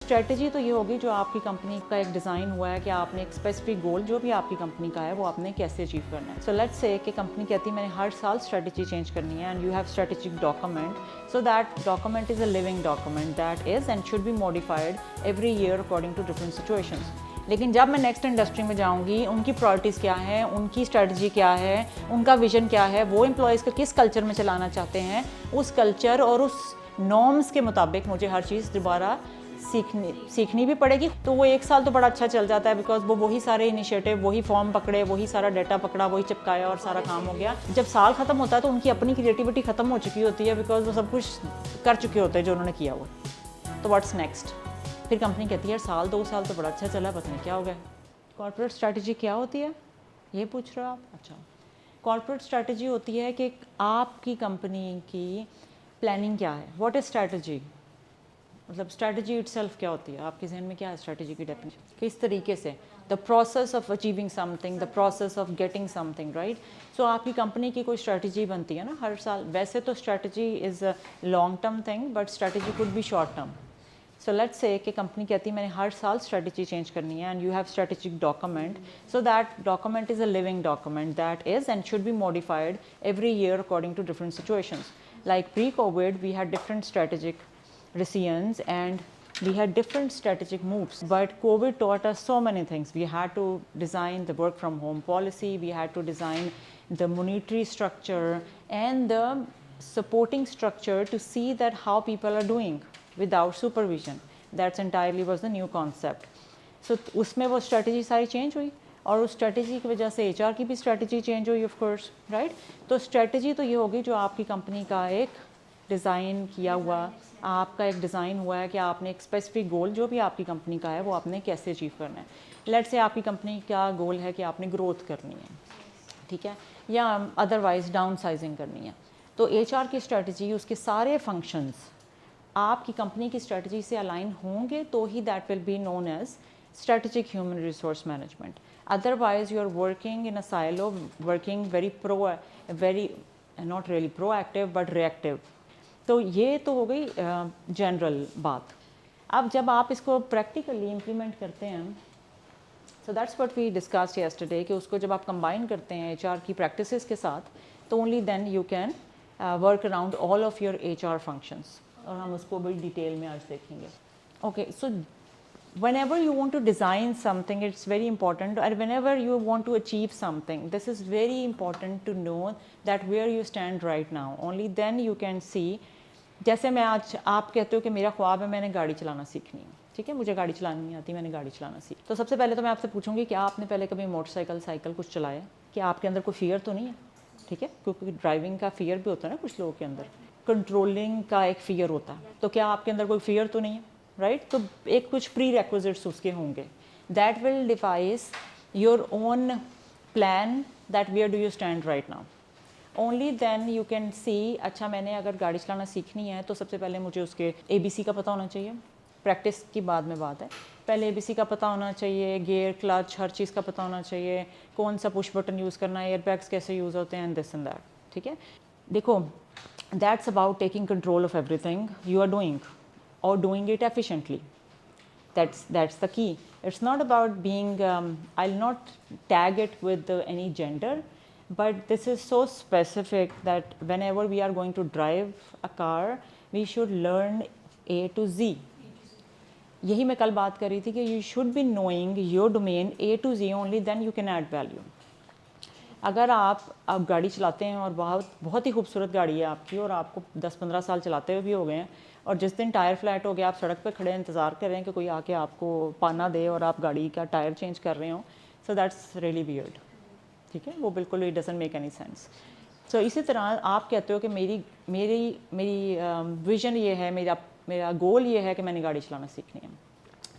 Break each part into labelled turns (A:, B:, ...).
A: Strategy तो ये होगी जो आपकी कंपनी का एक डिज़ाइन हुआ है कि आपने एक स्पेसिफिक गोल जो भी आपकी कंपनी का है वो आपने कैसे अचीव करना है. सो लेट्स से कि कंपनी कहती है मैंने हर साल स्ट्रेटजी चेंज करनी है and you have strategic document. So that document is a living document that is and should be modified every year according to different situations. लेकिन जब मैं नेक्स्ट इंडस्ट्री में जाऊंगी, उनकी प्रायोरिटीज़ क्या हैं, उनकी स्ट्रेटजी क्या है, उनका विजन क्या है, वो एम्प्लॉयज़ को किस कल्चर में चलाना चाहते हैं, उस कल्चर और उस नॉर्म्स के मुताबिक मुझे हर चीज़ दोबारा सीखनी भी पड़ेगी. तो वो एक साल तो बड़ा अच्छा चल जाता है बिकॉज वो वही सारे इनिशिएटिव, वही फॉर्म पकड़े, वही सारा डाटा पकड़ा, वही चिपकाया और सारा काम हो गया. जब साल ख़त्म होता है तो उनकी अपनी क्रिएटिविटी ख़त्म हो चुकी होती है बिकॉज वो सब कुछ कर चुके होते हैं जो उन्होंने किया हुआ. तो व्हाट्स नेक्स्ट. फिर कंपनी कहती है यार साल 2 साल तो बड़ा अच्छा चला, पता नहीं क्या हो गया. कॉर्पोरेट स्ट्रैटेजी क्या होती है ये पूछ रहे हो आप. अच्छा, कॉर्पोरेट स्ट्रैटेजी होती है कि आपकी कंपनी की प्लानिंग क्या है. व्हाट इज़ स्ट्रैटेजी, मतलब स्ट्रैटेजी इटसेल्फ क्या होती है, आपके जहन में क्या है स्ट्रैटेजी की डेफिनेशन, किस तरीके से the process of achieving something, the process of getting something, right. So आपकी कंपनी की कोई स्ट्रैटेजी बनती है ना हर साल. वैसे तो strategy is a long term thing but strategy could be short term. So let's से कि कंपनी कहती है मैंने हर साल स्ट्रेटजी चेंज करनी है and you have strategic document. So that document is a living document that is and should be modified every year according to different situations. Like pre-COVID, we had different strategic decisions and we had different strategic moves. But COVID taught us so many things. We had to design the work from home policy, we had to design the monetary structure and the supporting structure to see that how people are doing without supervision. That's entirely was the new concept. So उसमें वो strategy सारी change हुई और उस strategy की वजह से HR की भी स्ट्रेटजी चेंज हुई ऑफ कोर्स, राइट. तो स्ट्रेटजी तो ये होगी जो आपकी कंपनी का एक डिज़ाइन किया हुआ, आपका एक डिज़ाइन हुआ है कि आपने एक स्पेसिफिक गोल जो भी आपकी कंपनी का है वो आपने कैसे अचीव करना है. लेट्स से आपकी कंपनी का गोल है कि आपने ग्रोथ करनी है, ठीक है, या अदरवाइज डाउन साइजिंग करनी है. तो एचआर की स्ट्रेटजी, उसके सारे फंक्शंस आपकी कंपनी की स्ट्रेटजी से अलाइन होंगे तो ही that will be known as strategic human resource management. Otherwise you are working in a silo, working very not really proactive but reactive. तो ये तो हो गई जनरल बात. अब जब आप इसको प्रैक्टिकली इम्प्लीमेंट करते हैं, so that's what we discussed yesterday, कि उसको जब आप कंबाइन करते हैं एचआर की प्रैक्टिसेस के साथ तो only then you can work around all of your HR functions. और हम उसको बड़ी डिटेल में आज देखेंगे. Okay, so whenever you want to design something, it's very important, or whenever you want to achieve something, this is very important to know that where you stand right now. Only then you can see. जैसे मैं आज आप कहते हो कि मेरा ख्वाब है मैंने गाड़ी चलाना सीखनी है, ठीक है, मुझे गाड़ी चलानी नहीं आती, मैंने गाड़ी चलाना सीख. तो सबसे पहले तो मैं आपसे पूछूंगी कि आपने पहले कभी मोटरसाइकिल साइकिल कुछ चलाया, कि आपके अंदर कोई फियर तो नहीं है, ठीक है, क्योंकि ड्राइविंग का फियर भी होता है ना कुछ लोगों के अंदर, कंट्रोलिंग का एक फियर होता है. तो क्या आपके अंदर कोई फियर तो नहीं है, राइट. तो एक कुछ प्री रिक्विजिट्स उसके होंगे that will devise your own plan that where do you stand right now. Only then you can see. अच्छा, मैंने अगर गाड़ी चलाना सीखनी है तो सबसे पहले मुझे उसके ABC का पता होना चाहिए. प्रैक्टिस की बाद में बात है, पहले ABC का पता होना चाहिए, गियर क्लच हर चीज़ का पता होना चाहिए, कौन सा पुश बटन यूज़ करना है, एयरबैग्स कैसे यूज़ होते हैं एंड दिस एंड दैट, ठीक है. देखो, that's about taking control of everything you are doing or doing it efficiently. That's the key. It's not about being I'll not tag it with any gender, but this is so specific that whenever we are going to drive a car we should learn A to Z. यही मैं कल बात कर रही थी कि you should be knowing your domain A to Z, only then you can add value. अगर आप गाड़ी चलाते हैं और बहुत ही खूबसूरत गाड़ी है आपकी और आपको 10-15 साल चलाते हुए भी हो गए हैं और जिस दिन टायर फ्लैट हो गया आप सड़क पर खड़े इंतज़ार कर रहे हैं कि कोई आके आपको पाना दे और आप गाड़ी का टायर चेंज कर रहे हो, सो दैट्स रियली वियर्ड, ठीक है, वो बिल्कुल ही doesn't make any sense. So इसी तरह आप कहते हो कि मेरी विज़न ये है, मेरा गोल ये है कि मैंने गाड़ी चलाना सीखनी है.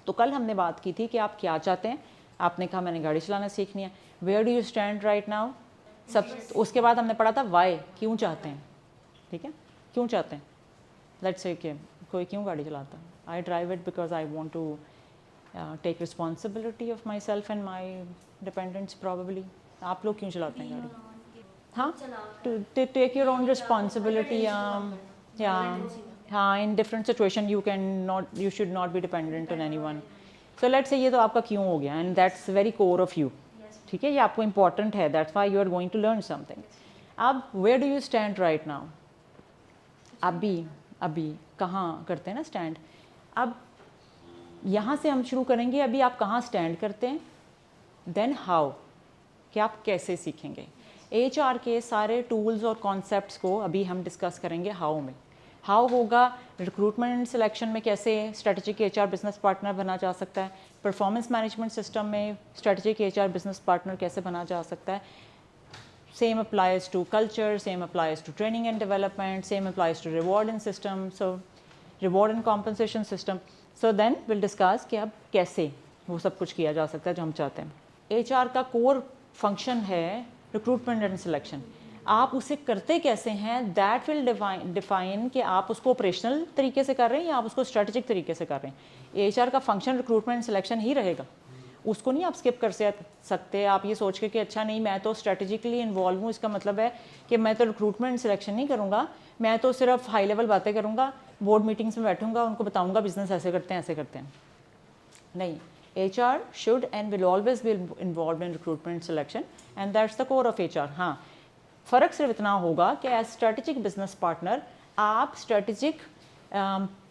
A: तो कल हमने बात की थी कि आप क्या चाहते हैं, आपने कहा मैंने गाड़ी चलाना सीखनी है. Where do you stand right now. उसके बाद हमने पढ़ा था वाई, क्यों चाहते हैं, ठीक है, क्यों चाहते हैं. लेट्स से कि कोई क्यों गाड़ी चलाता है. I drive it because I want to take responsibility of my self and my dependents probably. आप लोग क्यों चलाते हैं गाड़ी. हाँ, to take your own responsibility. या हाँ, in different situation you should not be dependent on anyone. So let's say ये तो आपका क्यों हो गया, and that's very core of you. ठीक है, ये आपको इंपॉर्टेंट है, that's why you are going to learn something. अब where do you stand right now? अभी कहाँ करते हैं ना स्टैंड. अब यहाँ से हम शुरू करेंगे. अभी आप कहाँ स्टैंड करते हैं, देन हाउ, कि आप कैसे सीखेंगे. HR के सारे टूल्स और कॉन्सेप्ट्स को अभी हम डिस्कस करेंगे हाउ में. हाउ होगा रिक्रूटमेंट एंड सिलेक्शन में, कैसे स्ट्रेटेजिक HR बिजनेस पार्टनर बना जा सकता है. परफॉर्मेंस मैनेजमेंट सिस्टम में स्ट्रेटेजिक HR बिजनेस पार्टनर कैसे बना जा सकता है. Same applies to culture, same applies to training and development, same applies to reward and system, so reward and compensation system. So then we'll discuss कि अब कैसे वो सब कुछ किया जा सकता है जो हम चाहते हैं. HR का कोर फंक्शन है रिक्रूटमेंट एंड सिलेक्शन. आप उसे करते कैसे हैं, दैट विल डिफाइन कि आप उसको ऑपरेशनल तरीके से कर रहे हैं या आप उसको स्ट्रेटेजिक तरीके से कर रहे हैं. HR का फंक्शन रिक्रूटमेंट एंड सिलेक्शन ही रहेगा, उसको नहीं आप स्किप कर सकते. आप ये सोच के कि अच्छा नहीं, मैं तो स्ट्रेटेजिकली इन्वॉल्व हूँ, इसका मतलब है कि मैं तो रिक्रूटमेंट सिलेक्शन नहीं करूँगा, मैं तो सिर्फ हाई लेवल बातें करूँगा, बोर्ड मीटिंग्स में बैठूँगा, उनको बताऊँगा बिजनेस ऐसे करते हैं ऐसे करते हैं. नहीं, HR should and will always be involved in recruitment selection and that's the core of HR. हाँ, फ़र्क सिर्फ इतना होगा कि एज स्ट्रेटेजिक बिजनेस पार्टनर आप स्ट्रेटेजिक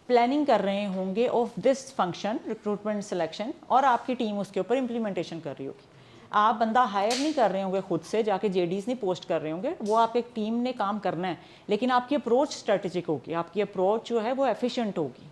A: प्लानिंग कर रहे होंगे of this function recruitment selection, और आपकी टीम उसके ऊपर इम्प्लीमेंटेशन कर रही होगी. आप बंदा हायर नहीं कर रहे होंगे खुद से, जाके JDs नहीं पोस्ट कर रहे होंगे, वो आप एक टीम ने काम करना है, लेकिन आपकी अप्रोच स्ट्रेटेजिक होगी, आपकी अप्रोच जो है वो एफिशिएंट होगी,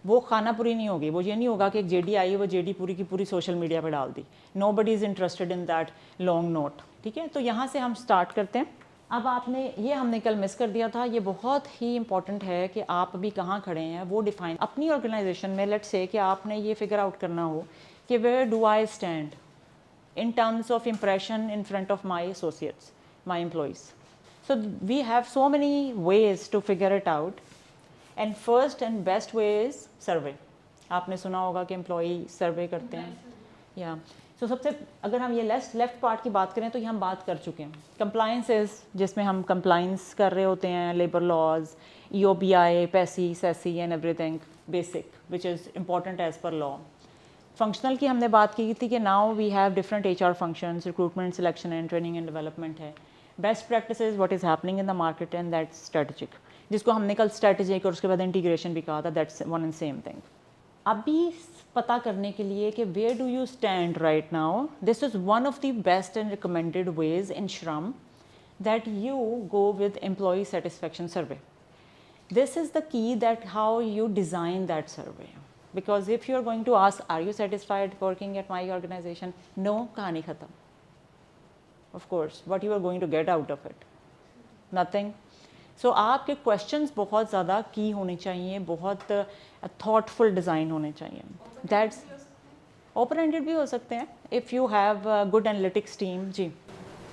A: वो खानापुरी नहीं होगी. वो ये नहीं होगा कि एक JD आई, वो JD पूरी की पूरी सोशल मीडिया पर डाल दी. Nobody is interested in that long note. ठीक है, तो यहाँ से हम स्टार्ट करते हैं. अब आपने ये हमने कल मिस कर दिया था, ये बहुत ही इंपॉर्टेंट है कि आप अभी कहाँ खड़े हैं वो डिफाइन. अपनी ऑर्गेनाइजेशन में लेट्स से कि आपने ये फिगर आउट करना हो कि where do I stand in terms of impression in front of my associates, my employees. So we have so many ways to figure it out, and first and best way is survey. आपने सुना होगा कि employee सर्वे करते हैं या सो सबसे, अगर हम ये लेफ्ट पार्ट की बात करें तो ये हम बात कर चुके हैं. कंप्लाइंसेस, जिसमें हम कंप्लाइंस कर रहे होते हैं, labour laws, EOBI, PESSI, SESSI and everything basic which is important as per law. Functional की हमने बात की थी कि now we have different HR functions, recruitment, selection and training and development है. Best practices, what is happening in the market, and that's strategic, जिसको हमने कल स्ट्रेटेजिक और उसके बाद इंटीग्रेशन भी कहा था. That's one and same thing. अभी पता करने के लिए कि where do you stand right now, this is one of the best and recommended ways in श्रम that you go with employee satisfaction survey. This is the key that how you design that survey, because if you are going to ask are you satisfied working at my organization, no, कहानी ख़त्म. Of course, what you are going to get out of it, nothing. So आपके questions बहुत ज़्यादा की होने चाहिए, बहुत thoughtful design होने चाहिए. That's open ended भी हो सकते हैं if you have a good analytics team. जी,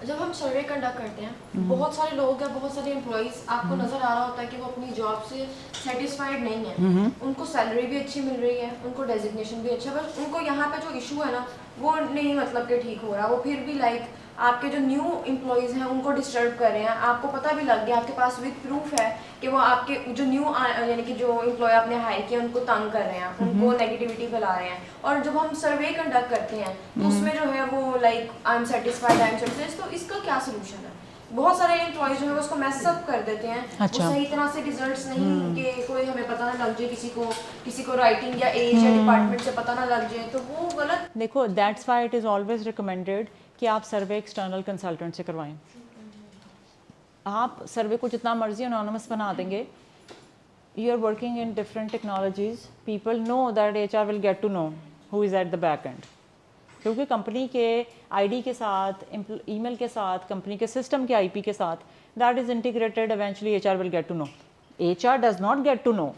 B: जब हम सर्वे कंडक्ट करते हैं, बहुत सारे लोग या बहुत सारे एम्प्लॉइज आपको नज़र आ रहा होता है कि वो अपनी जॉब से सेटिस्फाइड नहीं है. उनको सैलरी भी अच्छी मिल रही है, उनको डेजिग्नेशन भी अच्छा, बस उनको यहाँ पे जो इशू है ना वो नहीं मतलब कि ठीक हो रहा. वो फिर भी लाइक आपके जो न्यू एम्प्लॉइज हैं उनको डिस्टर्ब कर रहे हैं. आपको पता भी लग गया, आपके पास विद प्रूफ है कि वो आपके जो न्यू यानी कि जो एम्प्लॉय आपने हायर किया उनको तंग कर रहे हैं, उनको नेगेटिविटी फैला रहे हैं. और जब हम सर्वे कंडक्ट करते हैं तो उसमें जो है वो like I am satisfied, I am satisfied. तो इसका क्या सोल्यूशन है? बहुत सारे एम्प्लॉयज जो है उसको मैस अप कर देते हैं.
A: अच्छा.
B: वो सही तरह से रिजल्ट्स नहीं कि कोई हमें पता ना लग जाए, किसी को राइटिंग या एज या डिपार्टमेंट से पता ना लग जाए, तो वो गलत.
A: देखो, that's why it is always recommended कि आप सर्वे एक्सटर्नल कंसल्टेंट से करवाएं. आप सर्वे को जितना मर्जी अनोनिमस बना देंगे, you are working in different technologies, people know that HR will get to know who is at the back end, क्योंकि कंपनी के ID के साथ, ईमेल के साथ, कंपनी के सिस्टम के IP के साथ, that is integrated. Eventually HR will get to know. HR does not get to know,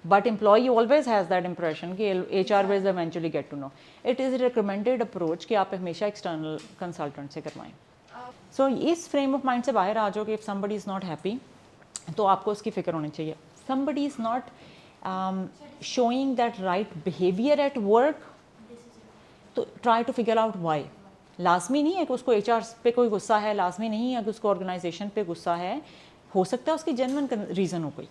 A: but employee always has that impression कि HR will eventually get to know. It is a recommended approach कि आप हमेशा external consultant से करवाएं. So इस frame of mind से बाहर आ जाओ कि if somebody is not happy, तो आपको उसकी फिक्र होनी चाहिए. Somebody is not showing that right behavior at work, तो try to figure out why. लाजमी नहीं है कि उसको HR पे कोई गुस्सा है, लाजमी नहीं है कि उसको ऑर्गेनाइजेशन पे गुस्सा है, हो सकता है उसकी जेन्युइन रीज़न हो कोई.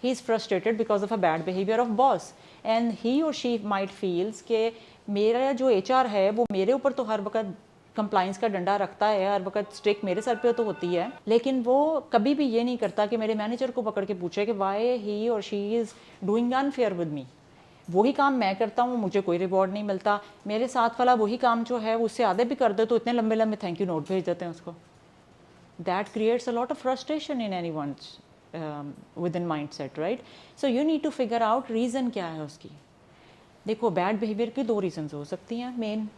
A: He is frustrated because of a bad behaviour of boss, and he और शी माइट फील्स कि मेरा जो HR है वो मेरे ऊपर तो हर वक्त कंप्लाइंस का डंडा रखता है, हर वक्त स्ट्रिक मेरे सर पे तो होती है, लेकिन वो कभी भी ये नहीं करता कि मेरे मैनेजर को पकड़ के पूछे कि वाई ही और she is doing unfair with me. वही काम मैं करता हूँ, मुझे कोई रिवॉर्ड नहीं मिलता, मेरे साथ वाला वही काम जो है उससे आधे भी कर दे तो इतने लंबे लंबे थैंक यू नोट भेज देते हैं उसको। That creates a lot of frustration in anyone's within mindset, right. So you need to figure out reason क्या है उसकी। देखो बैड बिहेवियर की 2 रीजंस हो सकती हैं मेन।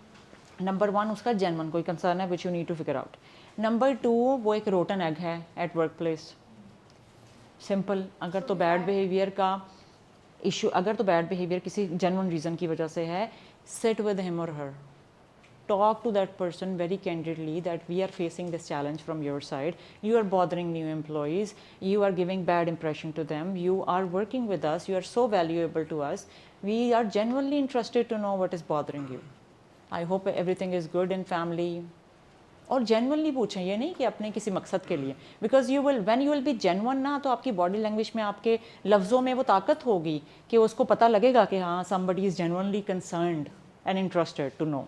A: नंबर 1 उसका जेन्युइन कोई कंसर्न है which you need to figure out. Number 2 वो एक रोटन एग है एट वर्क प्लेस। सिंपल। अगर तो बैड बिहेवियर का इशू, अगर तो बैड बिहेवियर किसी जेन्युइन रीज़न की वजह से है, सिट विद हिम और her, talk to that person very candidly that we are facing this challenge from your side, you are bothering new employees, you are giving bad impression to them, you are working with us, you are so valuable to us, we are genuinely interested to know what is bothering you, I hope everything is good in family। और genuinely पूछें, ये नहीं कि अपने किसी मकसद के लिए, because you will when you will be genuine ना, तो आपकी बॉडी लैंग्वेज में आपके लफ्ज़ों में वो ताकत होगी कि उसको पता लगेगा कि हाँ somebody is genuinely concerned and interested to know,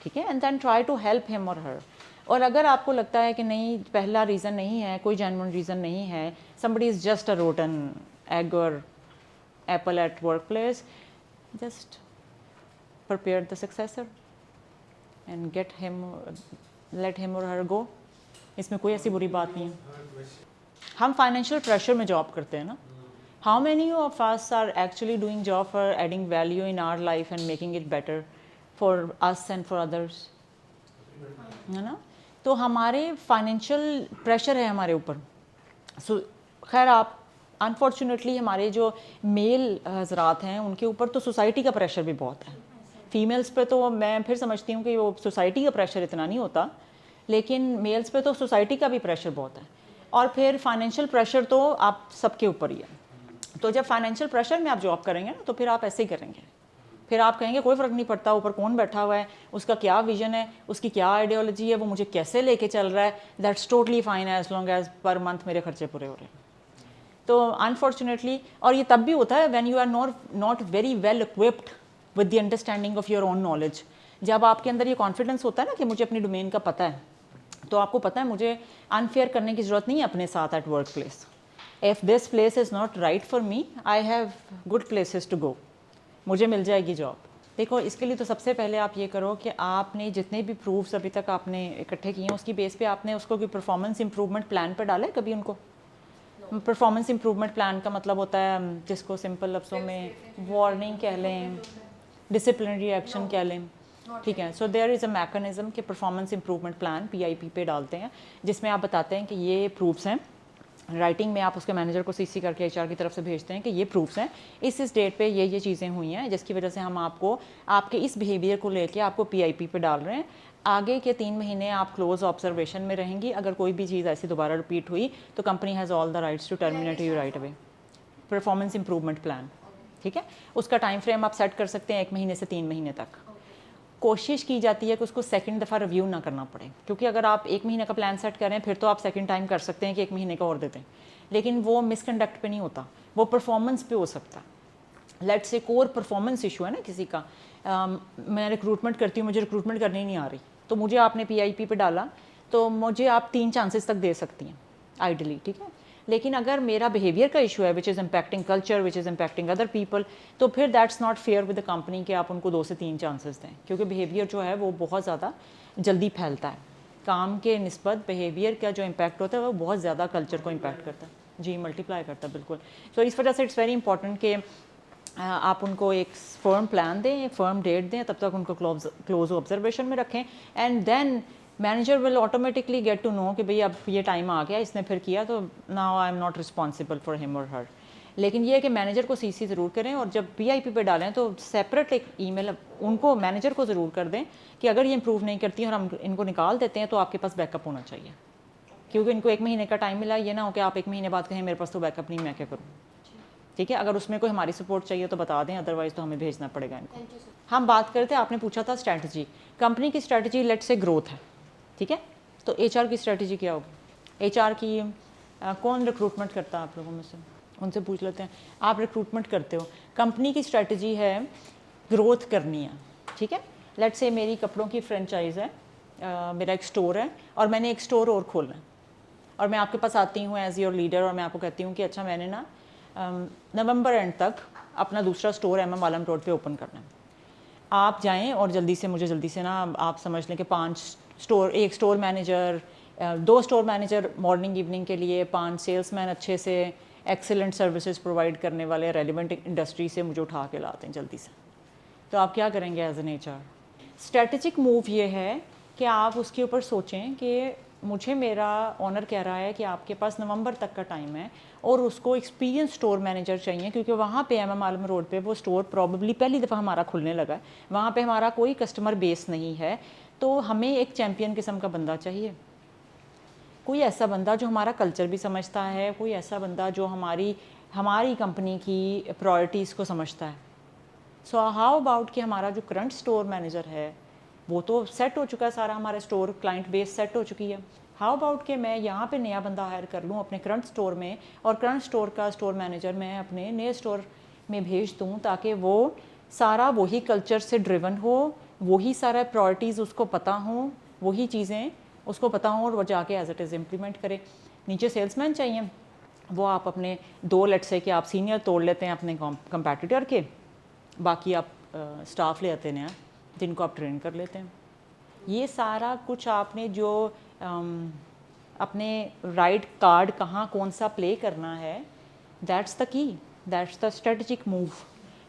A: ठीक है। And then try to help him और हर। और अगर आपको लगता है कि नहीं पहला रीज़न नहीं है, कोई जेन्युइन रीज़न नहीं है, somebody is just a rotten egg or apple at work place, just prepare the successor and get him, let him और हर गो। इसमें कोई ऐसी बुरी बात नहीं है। हम फाइनेंशियल प्रेशर में जॉब करते हैं ना। How many of us are actually doing job for adding value in our life and making it better for us and for others, है ना। तो हमारे फाइनेंशियल प्रेशर है हमारे ऊपर। सो खैर आप अनफॉर्चुनेटली हमारे जो मेल हजरात हैं उनके ऊपर तो सोसाइटी का प्रेशर भी बहुत है। फीमेल्स पे तो मैं फिर समझती हूँ कि वो सोसाइटी का प्रेशर इतना नहीं होता, लेकिन मेल्स पे तो सोसाइटी का भी प्रेशर बहुत है। और फिर फाइनेंशियल प्रेशर तो आप सबके ऊपर ही है। तो जब फाइनेंशियल प्रेशर में आप जॉब करेंगे ना, तो फिर आप ऐसे ही करेंगे, फिर आप कहेंगे कोई फ़र्क नहीं पड़ता ऊपर कौन बैठा हुआ है, उसका क्या विजन है, उसकी क्या आइडियोलॉजी है, वो मुझे कैसे लेके चल रहा है, that's totally fine as long as per month मेरे खर्चे पूरे हो रहे हैं। तो अनफॉर्चुनेटली, और ये तब भी होता है when you are not very well equipped with the understanding of your own knowledge. जब आपके अंदर ये कॉन्फिडेंस होता है ना कि मुझे अपनी डोमेन का पता है, तो आपको पता है मुझे अनफेयर करने की ज़रूरत नहीं है अपने साथ at work place. If this place is not right for me, I have good places to go, मुझे मिल जाएगी जॉब। देखो इसके लिए तो सबसे पहले आप ये करो कि आपने जितने भी प्रूफ्स अभी तक आपने इकट्ठे किए हैं उसकी बेस पे आपने उसको कोई परफॉर्मेंस इंप्रूवमेंट प्लान पर डाला है कभी उनको। परफॉर्मेंस इंप्रूवमेंट प्लान का मतलब होता है जिसको सिंपल लफ्ज़ों में वार्निंग कह लें, डिसिप्लिनरी एक्शन कह लें, ठीक है। So there is a mechanism कि परफॉर्मेंस इंप्रूवमेंट प्लान PIP पे डालते हैं, जिसमें आप बताते हैं कि ये प्रूफ्स हैं, राइटिंग में आप उसके मैनेजर को CC करके HR की तरफ से भेजते हैं कि ये प्रूफ्स हैं, इस डेट पे ये चीज़ें हुई हैं जिसकी वजह से हम आपको आपके इस बिहेवियर को लेके आपको PIP पे डाल रहे हैं। आगे के 3 महीने आप क्लोज ऑब्जर्वेशन में रहेंगी। अगर कोई भी चीज़ ऐसी दोबारा रिपीट हुई तो company has all the rights to terminate you right away. Performance improvement plan, ठीक है। उसका टाइम फ्रेम आप सेट कर सकते हैं 1 महीने से 3 महीने तक। कोशिश की जाती है कि उसको सेकंड दफ़ा रिव्यू ना करना पड़े, क्योंकि अगर आप 1 महीने का प्लान सेट करें फिर तो आप सेकंड टाइम कर सकते हैं कि 1 महीने का और देते हैं, लेकिन वो मिसकंडक्ट पे नहीं होता, वो परफॉर्मेंस पे हो सकता है। Let's say core performance issue है ना किसी का, मैं रिक्रूटमेंट करती हूँ, मुझे रिक्रूटमेंट करनी नहीं आ रही, तो मुझे आपने PIP पे डाला तो मुझे आप 3 चांसेस तक दे सकती हैं आइडली, ठीक है। लेकिन अगर मेरा बिहेवियर का इशू है which is impacting culture, which is impacting other people, तो फिर that's not fair with the company कि आप उनको 2 से 3 चांसेस दें, क्योंकि बिहेवियर जो है वो बहुत ज़्यादा जल्दी फैलता है। काम के निस्बत बिहेवियर का जो इम्पैक्ट होता है वो बहुत ज़्यादा कल्चर को इम्पैक्ट करता है, जी मल्टीप्लाई करता है, बिल्कुल। तो इस वजह से इट्स वेरी इंपॉर्टेंट कि आप उनको एक फर्म प्लान दें, एक फर्म डेट दें, तब तक उनको क्लोज ऑब्जर्वेशन में रखें, and then manager will automatically get to know कि भाई अब ये टाइम आ गया, इसने फिर किया तो now I am not responsible for him और हर। लेकिन ये है कि मैनेजर को CC ज़रूर करें, और जब PIP पे डालें तो सेपरेट एक ईमेल उनको मैनेजर को ज़रूर कर दें कि अगर ये इंप्रूव नहीं करती और हम इनको निकाल देते हैं तो आपके पास बैकअप होना चाहिए, क्योंकि इनको 1 महीने का टाइम मिला, ये ना हो कि आप 1 महीने बाद कहें मेरे पास तो बैकअप नहीं, मैं क्या करूँ, ठीक है। अगर उसमें कोई हमारी सपोर्ट चाहिए तो बता दें, अदरवाइज़ तो हमें भेजना पड़ेगा इनको। हम बात करते हैं, आपने पूछा था स्ट्रैटेजी, कंपनी की स्ट्रैटेजी लेट से ग्रोथ है, ठीक है। तो HR की स्ट्रैटेजी क्या होगी? HR की कौन रिक्रूटमेंट करता है आप लोगों में से? उनसे पूछ लेते हैं। आप रिक्रूटमेंट करते हो, कंपनी की स्ट्रेटजी है ग्रोथ करनी है, ठीक है। लेट्स से मेरी कपड़ों की फ्रेंचाइज है, मेरा एक स्टोर है और मैंने एक स्टोर और खोलना है, और मैं आपके पास आती हूँ एज योर लीडर और मैं आपको कहती हूँ कि अच्छा मैंने ना नवंबर एंड तक अपना दूसरा स्टोर MM आलम रोड पे ओपन करना है। आप जाएं और जल्दी से ना आप समझ लें कि 5 स्टोर, एक store manager, 2 store manager morning evening के लिए, 5 सेल्समैन अच्छे से एक्सीलेंट सर्विसेज प्रोवाइड करने वाले रेलिवेंट इंडस्ट्री से मुझे उठा के लाते हैं जल्दी से। तो आप क्या करेंगे as an HR? Strategic move ये है कि आप उसके ऊपर सोचें कि मुझे मेरा ऑनर कह रहा है कि आपके पास नवंबर तक का टाइम है और उसको एक्सपीरियंस स्टोर मैनेजर चाहिए, क्योंकि वहाँ पे MM आलम रोड पे वो स्टोर प्रॉब्ली पहली दफ़ा हमारा खुलने लगा है, वहाँ पे हमारा कोई कस्टमर बेस नहीं है, तो हमें एक चैम्पियन किस्म का बंदा चाहिए, कोई ऐसा बंदा जो हमारा कल्चर भी समझता है, कोई ऐसा बंदा जो हमारी कंपनी की प्रायोरिटीज़ को समझता है। सो हाउ अबाउट कि हमारा जो करंट स्टोर मैनेजर है वो तो सेट हो चुका है, सारा हमारा स्टोर क्लाइंट बेस सेट हो चुकी है। हाउ अबाउट कि मैं यहाँ पे नया बंदा हायर कर लूँ अपने करंट स्टोर में, और करंट स्टोर का स्टोर मैनेजर मैं अपने नए स्टोर में भेज दूँ, ताकि वो सारा वही कल्चर से ड्रिवन हो, वही सारा प्रायोरिटीज़ उसको पता हों, वही चीज़ें उसको पता हों और वो जाके एज इट इज़ इम्प्लीमेंट करे। नीचे सेल्समैन चाहिए, वो आप अपने 2 लेट्स से कि आप सीनियर तोड़ लेते हैं अपने कंपेटिटर के, बाकी आप स्टाफ ले आते हैं जिनको आप ट्रेन कर लेते हैं। ये सारा कुछ आपने जो अपने राइट कार्ड कहाँ कौन सा प्ले करना है, that's the key, that's the strategic move.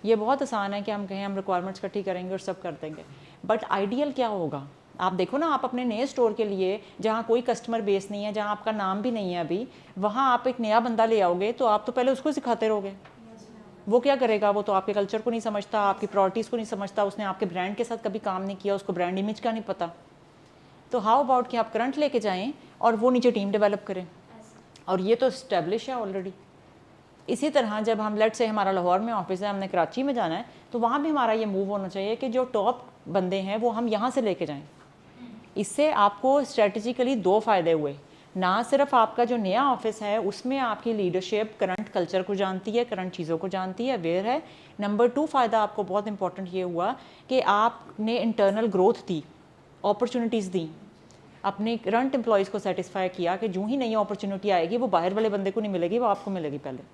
A: ये बहुत आसान है कि हम कहें हम रिक्वायरमेंट्स इकट्ठी करेंगे और सब कर देंगे, बट आइडियल क्या होगा? आप देखो ना, आप अपने नए स्टोर के लिए जहाँ कोई कस्टमर बेस नहीं है, जहाँ आपका नाम भी नहीं है अभी, वहाँ आप एक नया बंदा ले आओगे तो आप तो पहले उसको सिखाते रहोगे। वो क्या करेगा? वो तो आपके कल्चर को नहीं समझता, आपकी प्रायोरिटीज़ को नहीं समझता, उसने आपके ब्रांड के साथ कभी काम नहीं किया, उसको ब्रांड इमेज का नहीं पता। तो हाउ अबाउट कि आप करंट लेके जाएं और वो नीचे टीम डेवलप करें, और ये तो इस्टेब्लिश है ऑलरेडी। इसी तरह जब हम लेट से हमारा लाहौर में ऑफिस है, हमने कराची में जाना है, तो वहाँ भी हमारा ये मूव होना चाहिए कि जो टॉप बंदे हैं वो हम यहाँ से लेके जाएँ। इससे आपको स्ट्रेटजिकली 2 फ़ायदे हुए, ना सिर्फ आपका जो नया ऑफिस है उसमें आपकी लीडरशिप करंट कल्चर को जानती है, करंट चीज़ों को जानती है, अवेयर है। नंबर 2 फ़ायदा आपको बहुत इंपॉर्टेंट ये हुआ कि आपने इंटरनल ग्रोथ दी, अपॉर्चुनिटीज़ दी, अपने करंट एम्प्लॉयज़ को सेटिस्फाई किया कि जो ही नई अपॉर्चुनिटी आएगी वो बाहर वाले बंदे को नहीं मिलेगी, वो आपको मिलेगी पहले।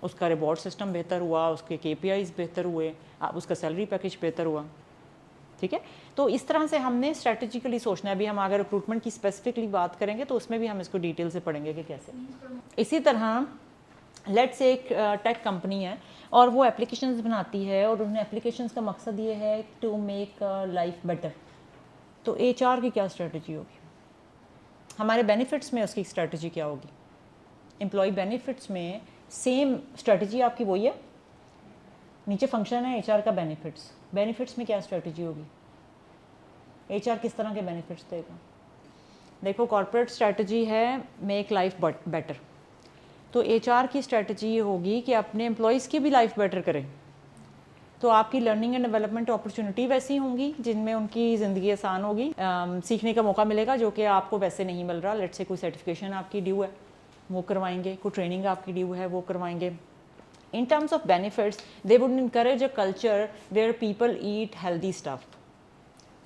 A: उसका रिवॉर्ड सिस्टम बेहतर हुआ, उसके KPIs बेहतर हुए, उसका सैलरी पैकेज बेहतर हुआ, ठीक है। तो इस तरह से हमने स्ट्रेटेजिकली सोचना है। अभी हम अगर रिक्रूटमेंट की स्पेसिफिकली बात करेंगे तो उसमें भी हम इसको डिटेल से पढ़ेंगे कि कैसे। इसी तरह लेट्स से एक टेक कंपनी है और वो एप्लीकेशंस बनाती है, और उन्हें एप्लीकेशंस का मकसद ये है टू मेक लाइफ बेटर। तो HR की क्या स्ट्रेटजी होगी? हमारे बेनिफिट्स में उसकी स्ट्रेटजी क्या होगी? एम्प्लॉय बेनिफिट्स में सेम स्ट्रेटजी आपकी वही है। नीचे फंक्शन है HR का बेनिफिट्स, बेनिफिट्स में क्या स्ट्रेटजी होगी? HR किस तरह के बेनिफिट्स देगा? देखो, कॉर्पोरेट स्ट्रेटजी है मेक लाइफ बेटर, तो HR की स्ट्रेटजी ये होगी कि अपने एम्प्लॉयज़ की भी लाइफ बेटर करें। तो आपकी लर्निंग एंड डेवलपमेंट अपॉर्चुनिटी वैसी होंगी जिनमें उनकी ज़िंदगी आसान होगी, सीखने का मौका मिलेगा जो कि आपको वैसे नहीं मिल रहा। लेट्स से कोई सर्टिफिकेशन आपकी ड्यू है वो करवाएंगे, कोई ट्रेनिंग आपकी ड्यू है वो करवाएंगे। In terms of benefits, they would encourage a culture where people eat healthy stuff.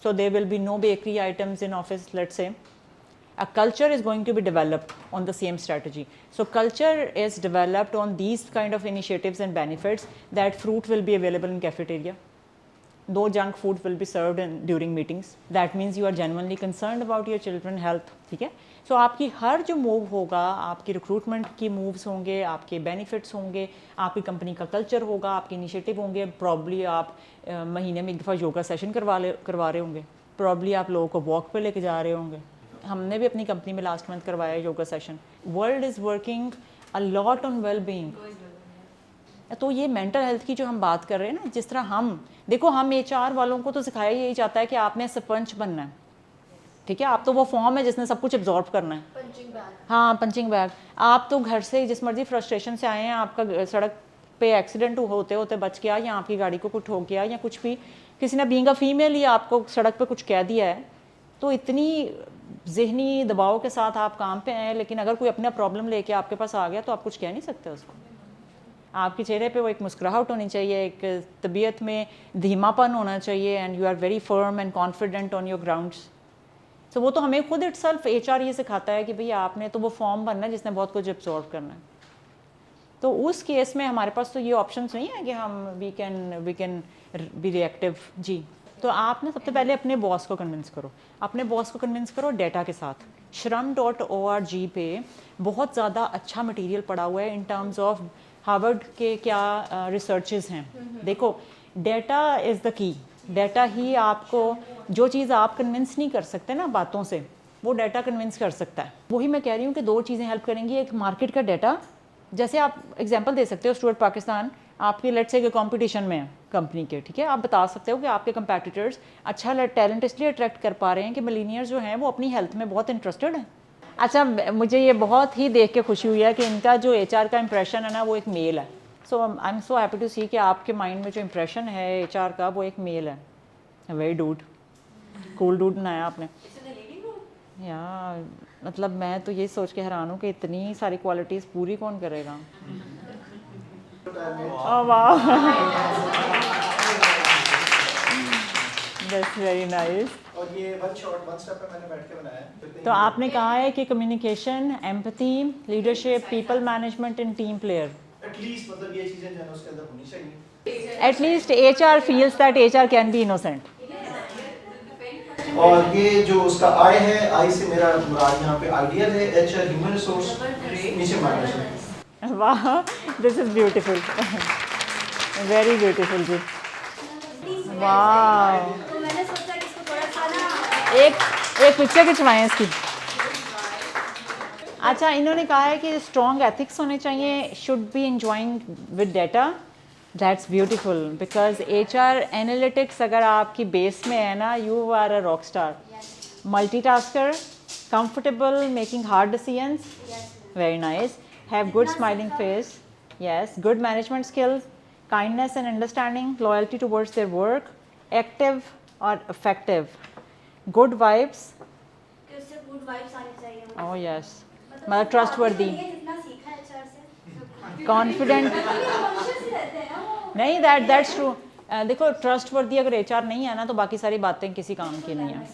A: So there will be no bakery items in office, let's say. A culture is going to be developed on the same strategy. So culture is developed on these kind of initiatives and benefits, that fruit will be available in cafeteria. No junk food will be served during meetings. That means you are genuinely concerned about your children health, ठीक है। सो आपकी हर जो move होगा, आपकी recruitment की moves होंगे, आपके benefits होंगे, आपकी कंपनी का कल्चर होगा, आपके इनिशिएटिव होंगे। प्रॉब्ली आप महीने में एक दफ़ा योगा सेशन करवा रहे होंगे, प्रॉब्ली आप लोगों को वॉक पे लेके जा रहे होंगे। हमने भी अपनी कंपनी में लास्ट मंथ करवाया yoga session. World is working a lot on well being. तो ये मेंटल हेल्थ की जो हम बात कर रहे हैं ना, जिस तरह हम देखो, हम HR वालों को तो सिखाया यही जाता है कि आपने सरपंच बनना है, ठीक है। आप तो वो फॉर्म है जिसने सब कुछ एब्जॉर्ब करना है,
B: पंचिंग बैग।
A: हाँ, पंचिंग बैग। आप तो घर से जिस मर्जी फ्रस्ट्रेशन से आए हैं, आपका सड़क पे एक्सीडेंट होते होते बच गया, या आपकी गाड़ी को कुछ ठोक गया, या कुछ भी, किसी ने बीइंग अ फीमेल ही आपको सड़क पे कुछ कह दिया है, तो इतनी जहनी दबाव के साथ आप काम पे आए, लेकिन अगर कोई अपना प्रॉब्लम लेके आपके पास आ गया तो आप कुछ कह नहीं सकते उसको। आपके चेहरे पे वो एक मुस्कुराहट होनी चाहिए, एक तबीयत में धीमापन होना चाहिए, and you are very firm and confident on your grounds. तो वो तो हमें खुद इटसेल्फ HR ये सिखाता है कि भैया आपने तो वो फॉर्म बनना है जिसने बहुत कुछ एब्जॉर्व करना है। तो उस केस में हमारे पास तो ये ऑप्शंस नहीं है कि हम वी कैन बी रिएक्टिव जी। तो आप ना सबसे पहले अपने बॉस को कन्विंस करो, अपने बॉस को कन्विंस करो डेटा के साथ। shram.org पे बहुत ज़्यादा अच्छा मटेरियल पड़ा हुआ है इन टर्म्स ऑफ हार्वर्ड के क्या रिसर्चेस हैं। देखो data is the key, data ही आपको जो चीज़ आप कन्विंस नहीं कर सकते ना बातों से, वो डाटा कन्विंस कर सकता है। वही मैं कह रही हूँ कि दो चीज़ें हेल्प करेंगी, एक मार्केट का डाटा, जैसे आप एग्जांपल दे सकते हो स्टूडेंट पाकिस्तान आपके लेट्स से कंपटीशन में है कंपनी के, ठीक है, आप बता सकते हो कि आपके कंपैटिटर्स अच्छा टैलेंट इसलिए अट्रैक्ट कर पा रहे हैं कि मिलीनियर्स जो हैं वो अपनी हेल्थ में बहुत इंटरेस्टेड हैं। अच्छा मुझे ये बहुत ही देख के खुशी हुई है कि इनका जो HR का इंप्रेशन है ना वो एक मेल है। So I am so happy to see कि आपके माइंड में जो इंप्रेशन है HR का वो एक मेल है। वेरी डूड, कूल डूड बनाया आपने यार। मतलब मैं तो ये सोच के हैरान हूँ कि इतनी सारी क्वालिटीज़ पूरी कौन करेगा। वाह, दैट्स वेरी नाइस।
C: और ये वन शॉट वन स्टेप पे मैंने बैठ के बनाया है।
A: तो आपने कहा है कि communication, empathy, leadership, people management and team player,
C: at least मतलब ये चीजें जो है उसके अंदर होनी चाहिए।
A: At least HR feels that HR can be innocent.
C: और ये जो उसका आई है, आई से मेरा मुराद यहाँ पे आइडियल है, HR ह्यूमन रिसोर्स, नीचे मैनेजमेंट।
A: वाह, this is beautiful, very beautiful जी। वाह,
D: तो मैंने सोचा कि इसको थोड़ा सा ना
A: एक पिक्चर खिंचवाएं इसकी। अच्छा इन्होंने कहा है कि स्ट्रॉन्ग एथिक्स होने चाहिए, should be enjoying with data. That's beautiful because HR analytics अगर आपकी बेस में है ना, you are a rock star. Multitasker, comfortable making hard decisions, very nice, have good smiling face, yes, good management skills, kindness and understanding, loyalty towards their work, active or effective, good vibes,
D: कि उससे good vibes आनी चाहिए।
A: oh yes, मतलब trustworthy,
D: जितना सीखा है HR से
A: confident,
D: conscious रहते हैं वो।
A: नहीं that's true। देखो trustworthy अगर HR नहीं है ना तो बाकी सारी बातें किसी काम की नहीं है।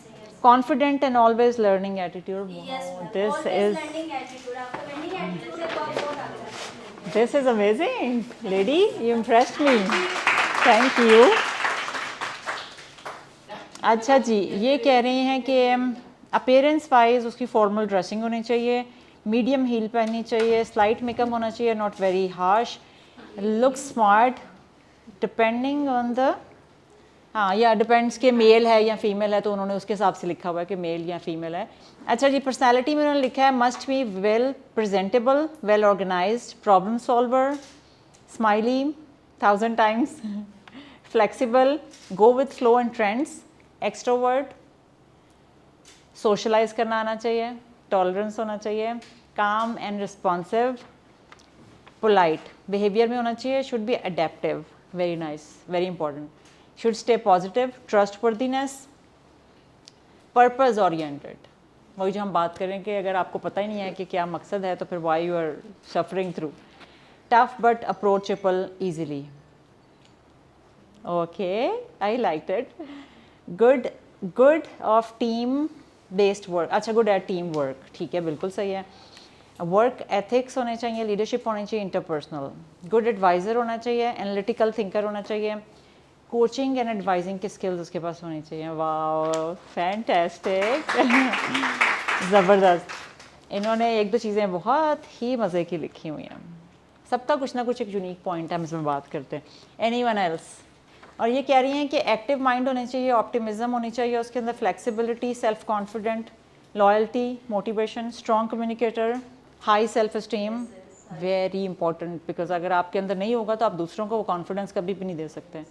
A: Confident and always learning attitude, wow, this is
D: learning attitude, आपका लर्निंग एटीट्यूड से बहुत बहुत आता है।
A: This is amazing, lady. You impressed me. Thank you. अच्छा जी, ये कह रहे हैं कि अपीयरेंस वाइज उसकी फॉर्मल ड्रेसिंग होनी चाहिए, मीडियम हील पहननी चाहिए, स्लाइट मेकअप होना चाहिए, not very harsh, look smart depending on the, हाँ या डिपेंड्स के मेल है या फीमेल है तो उन्होंने उसके हिसाब से लिखा हुआ है कि मेल या फीमेल है। अच्छा जी, पर्सनैलिटी में उन्होंने लिखा है must be well presentable, well organised, problem solver, smiley 1000 times, flexible, go with flow and trends, extrovert, socialise करना आना चाहिए, टॉलरेंस होना चाहिए, काम एंड रिस्पॉन्सिव, पोलाइट बिहेवियर में होना चाहिए, should B adaptive, very nice, very important, should stay positive, trustworthiness, purpose oriented। वही जो हम बात करें कि अगर आपको पता ही नहीं है कि क्या मकसद है तो फिर why you are suffering through, tough but approachable easily, okay, I liked it, good of team based work, अच्छा good at team work, ठीक है बिल्कुल सही है, वर्क एथिक्स होने चाहिए, लीडरशिप होनी चाहिए, इंटरपर्सनल, गुड एडवाइज़र होना चाहिए, एनालिटिकल थिंकर होना चाहिए, कोचिंग एंड एडवाइजिंग की स्किल्स उसके पास होनी चाहिए। वाह, फैंटास्टिक, ज़बरदस्त। इन्होंने एक दो चीज़ें बहुत ही मज़े की लिखी हुई हैं, सबका कुछ ना कुछ एक यूनिक पॉइंट है, हम इसमें बात करते हैं। एनीवन एल्स, और ये कह रही हैं कि एक्टिव माइंड होनी चाहिए, ऑप्टिमिज्म होनी चाहिए, उसके अंदर flexibility, self confident, loyalty, motivation, strong communicator, high self esteem, very important because अगर आपके अंदर नहीं होगा तो आप दूसरों को वो कॉन्फिडेंस कभी भी नहीं दे सकते।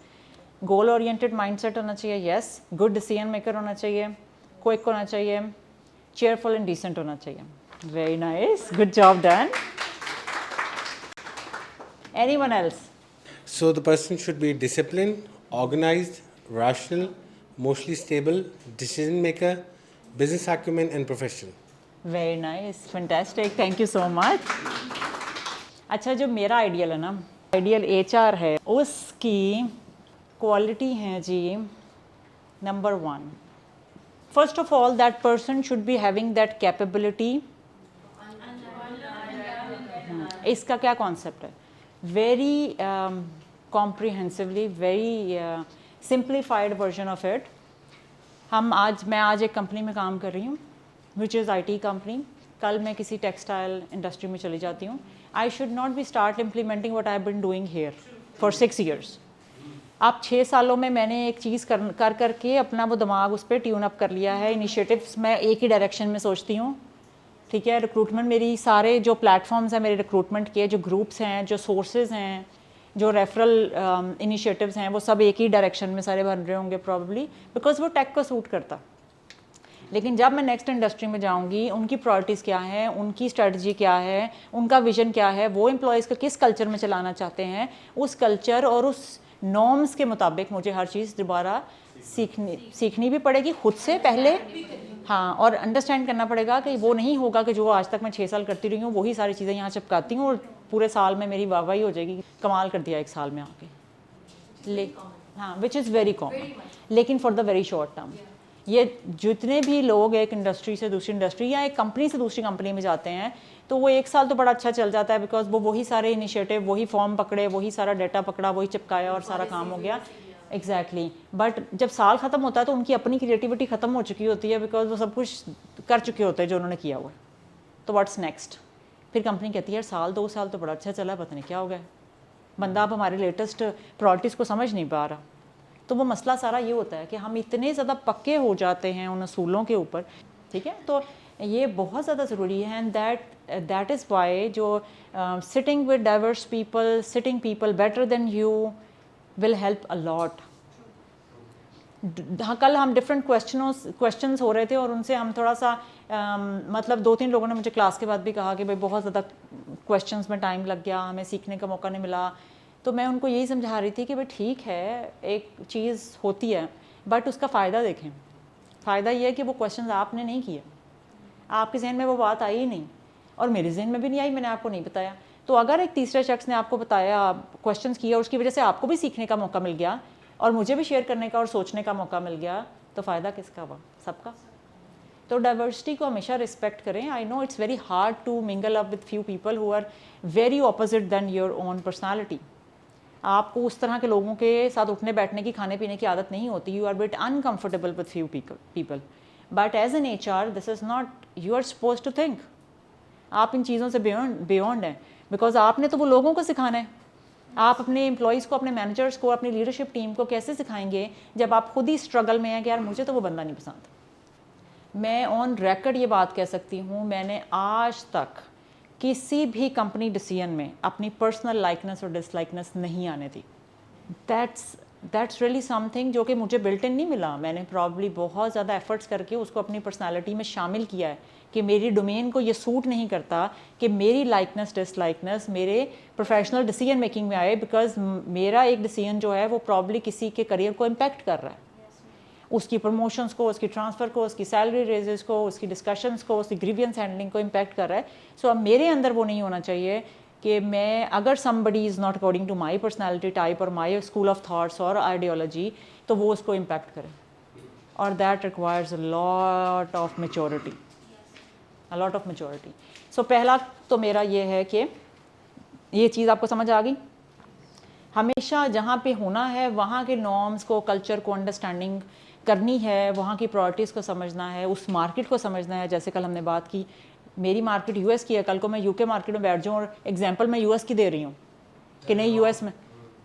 A: गोल ओरिएंटेड माइंडसेट होना चाहिए, यस, गुड डिसीजन मेकर होना चाहिए, क्विक होना चाहिए, चेयरफुल एंड डिसेंट होना चाहिए, very nice, good job done. Anyone else?
E: So the person should be disciplined, organized, rational, emotionally stable, decision maker, business acumen and professional.
A: Very nice, fantastic, thank you so much. अच्छा जो मेरा ideal है ना ideal HR है, उसकी quality हैं जी, number 1, first of all that person should be having that capability. इसका क्या कॉन्सेप्ट है? Very comprehensively, very simplified version of it. मैं आज एक कंपनी में काम कर रही हूँ विच इज़ IT कंपनी। कल मैं किसी टेक्सटाइल इंडस्ट्री में चली जाती हूँ। I should not be start implementing what I have been doing here for 6 years। अब 6 सालों में मैंने एक चीज़ कर करके अपना वो दिमाग उस पर ट्यून अप कर लिया है। इनिशिएटिव्स मैं एक ही डायरेक्शन में सोचती हूँ, ठीक है। रिक्रूटमेंट, मेरी सारे जो प्लेटफॉर्म्स हैं मेरे रिक्रूटमेंट के, जो ग्रुप्स हैं, जो सोर्सेज हैं, जो रेफरल इनिशिएटिव्स हैं, वो सब एक ही डायरेक्शन में सारे बन रहे होंगे प्रॉब्ली, बिकॉज वो टेक को सूट करता। लेकिन जब मैं नेक्स्ट इंडस्ट्री में जाऊंगी, उनकी प्रायोरिटीज़ क्या है, उनकी स्ट्रेटजी क्या है, उनका विजन क्या है, वो एम्प्लॉयज़ को किस कल्चर में चलाना चाहते हैं, उस कल्चर और उस नॉर्म्स के मुताबिक मुझे हर चीज़ दोबारा सीखनी भी पड़ेगी खुद से पहले, हाँ, और अंडरस्टैंड करना पड़ेगा कि वो नहीं होगा कि जो आज तक मैं 6 साल करती रही हूँ वही सारी चीज़ें यहाँ चिपकाती हूँ और पूरे साल में मेरी वाहवाही हो जाएगी, कमाल कर दिया 1 साल में आके। हाँ, विच इज़ वेरी कॉमन, लेकिन for the very short term. ये जितने भी लोग एक इंडस्ट्री से दूसरी इंडस्ट्री या एक कंपनी से दूसरी कंपनी में जाते हैं, तो वो 1 साल तो बड़ा अच्छा चल जाता है, बिकॉज वो वही सारे इनिशिएटिव, वही फॉर्म पकड़े, वही सारा डाटा पकड़ा, वही चिपकाया और सारा काम हो गया। एग्जैक्टली बट जब साल ख़त्म होता है तो उनकी अपनी क्रिएटिविटी ख़त्म हो चुकी होती है, बिकॉज वो सब कुछ कर चुके होते हैं जो उन्होंने किया हुआ है। तो व्हाट्स नेक्स्ट? फिर कंपनी कहती है यार 1-2 साल तो बड़ा अच्छा चला, पता नहीं क्या हो गया, बंदा अब हमारे लेटेस्ट प्रायोरिटीज़ को समझ नहीं पा रहा। तो वो मसला सारा ये होता है कि हम इतने ज़्यादा पक्के हो जाते हैं उन असूलों के ऊपर, ठीक है। तो ये बहुत ज़्यादा ज़रूरी है, एंड दैट इज़ वाई जो sitting with diverse people, sitting people better than you will help a lot. हाँ, कल हम डिफरेंट क्वेश्चंस हो रहे थे और उनसे हम थोड़ा सा मतलब 2-3 लोगों ने मुझे क्लास के बाद भी कहा कि भाई बहुत ज़्यादा क्वेश्चंस में टाइम लग गया, हमें सीखने का मौका नहीं मिला। तो मैं उनको यही समझा रही थी कि भाई ठीक है, एक चीज़ होती है, बट उसका फ़ायदा देखें। फ़ायदा ये है कि वो क्वेश्चंस आपने नहीं किए, आपके जहन में वो बात आई ही नहीं, और मेरे जहन में भी नहीं आई, मैंने आपको नहीं बताया। तो अगर एक तीसरे शख्स ने आपको बताया, क्वेश्चंस किया, उसकी वजह से आपको भी सीखने का मौका मिल गया और मुझे भी शेयर करने का और सोचने का मौका मिल गया, तो फ़ायदा किसका हुआ? सबका। तो डाइवर्सिटी को हमेशा रिस्पेक्ट करें। I know it's very hard to mingle up with few people who are very opposite than your own personality. आपको उस तरह के लोगों के साथ उठने बैठने की, खाने पीने की आदत नहीं होती। You are bit uncomfortable with few people, but as an HR this is not, you are suppose to think. आप इन चीज़ों से बियॉन्ड हैं, बिकॉज आपने तो वो लोगों को सिखाना है। आप अपने एम्प्लॉयज़ को, अपने मैनेजर्स को, अपनी लीडरशिप टीम को कैसे सिखाएंगे जब आप खुद ही स्ट्रगल में हैं कि यार मुझे तो वो बंदा नहीं पसंद। मैं ऑन रिकॉर्ड ये बात कह सकती हूँ, मैंने आज तक किसी भी कंपनी डिसीजन में अपनी पर्सनल लाइकनेस और डिसलाइकनेस नहीं आने दी। दैट्स रियली समथिंग जो कि मुझे बिल्ट इन नहीं मिला। मैंने प्रॉब्ली बहुत ज़्यादा एफर्ट्स करके उसको अपनी पर्सनालिटी में शामिल किया है कि मेरी डोमेन को ये सूट नहीं करता कि मेरी लाइकनेस डिसलाइकनेस मेरे प्रोफेशनल डिसीजन मेकिंग में आए, बिकॉज मेरा एक डिसीजन जो है वो प्रॉब्ली किसी के करियर को इम्पैक्ट कर रहा है, उसकी प्रमोशंस को, उसकी ट्रांसफ़र को, उसकी सैलरी रेजेस को, उसकी डिस्कशंस को, उसकी ग्रीवियंस हैंडलिंग को इम्पैक्ट कर रहा है। सो अब मेरे अंदर वो नहीं होना चाहिए कि मैं, अगर somebody is not according to my personality type और माई स्कूल ऑफ थाट्स और आइडियोलॉजी, तो वो उसको इम्पैक्ट करे, और that requires a lot of maturity, a lot of maturity. So पहला तो मेरा ये है कि ये चीज़ आपको समझ आ गई। हमेशा जहाँ पे होना है वहाँ के नॉर्म्स को, कल्चर को अंडरस्टैंडिंग करनी है, वहाँ की प्रायोरिटीज़ को समझना है, उस मार्केट को समझना है। जैसे कल हमने बात की, मेरी मार्केट US की है, कल को मैं UK मार्केट में बैठ जाऊँ और एग्जांपल मैं US की दे रही हूँ कि नहीं US में,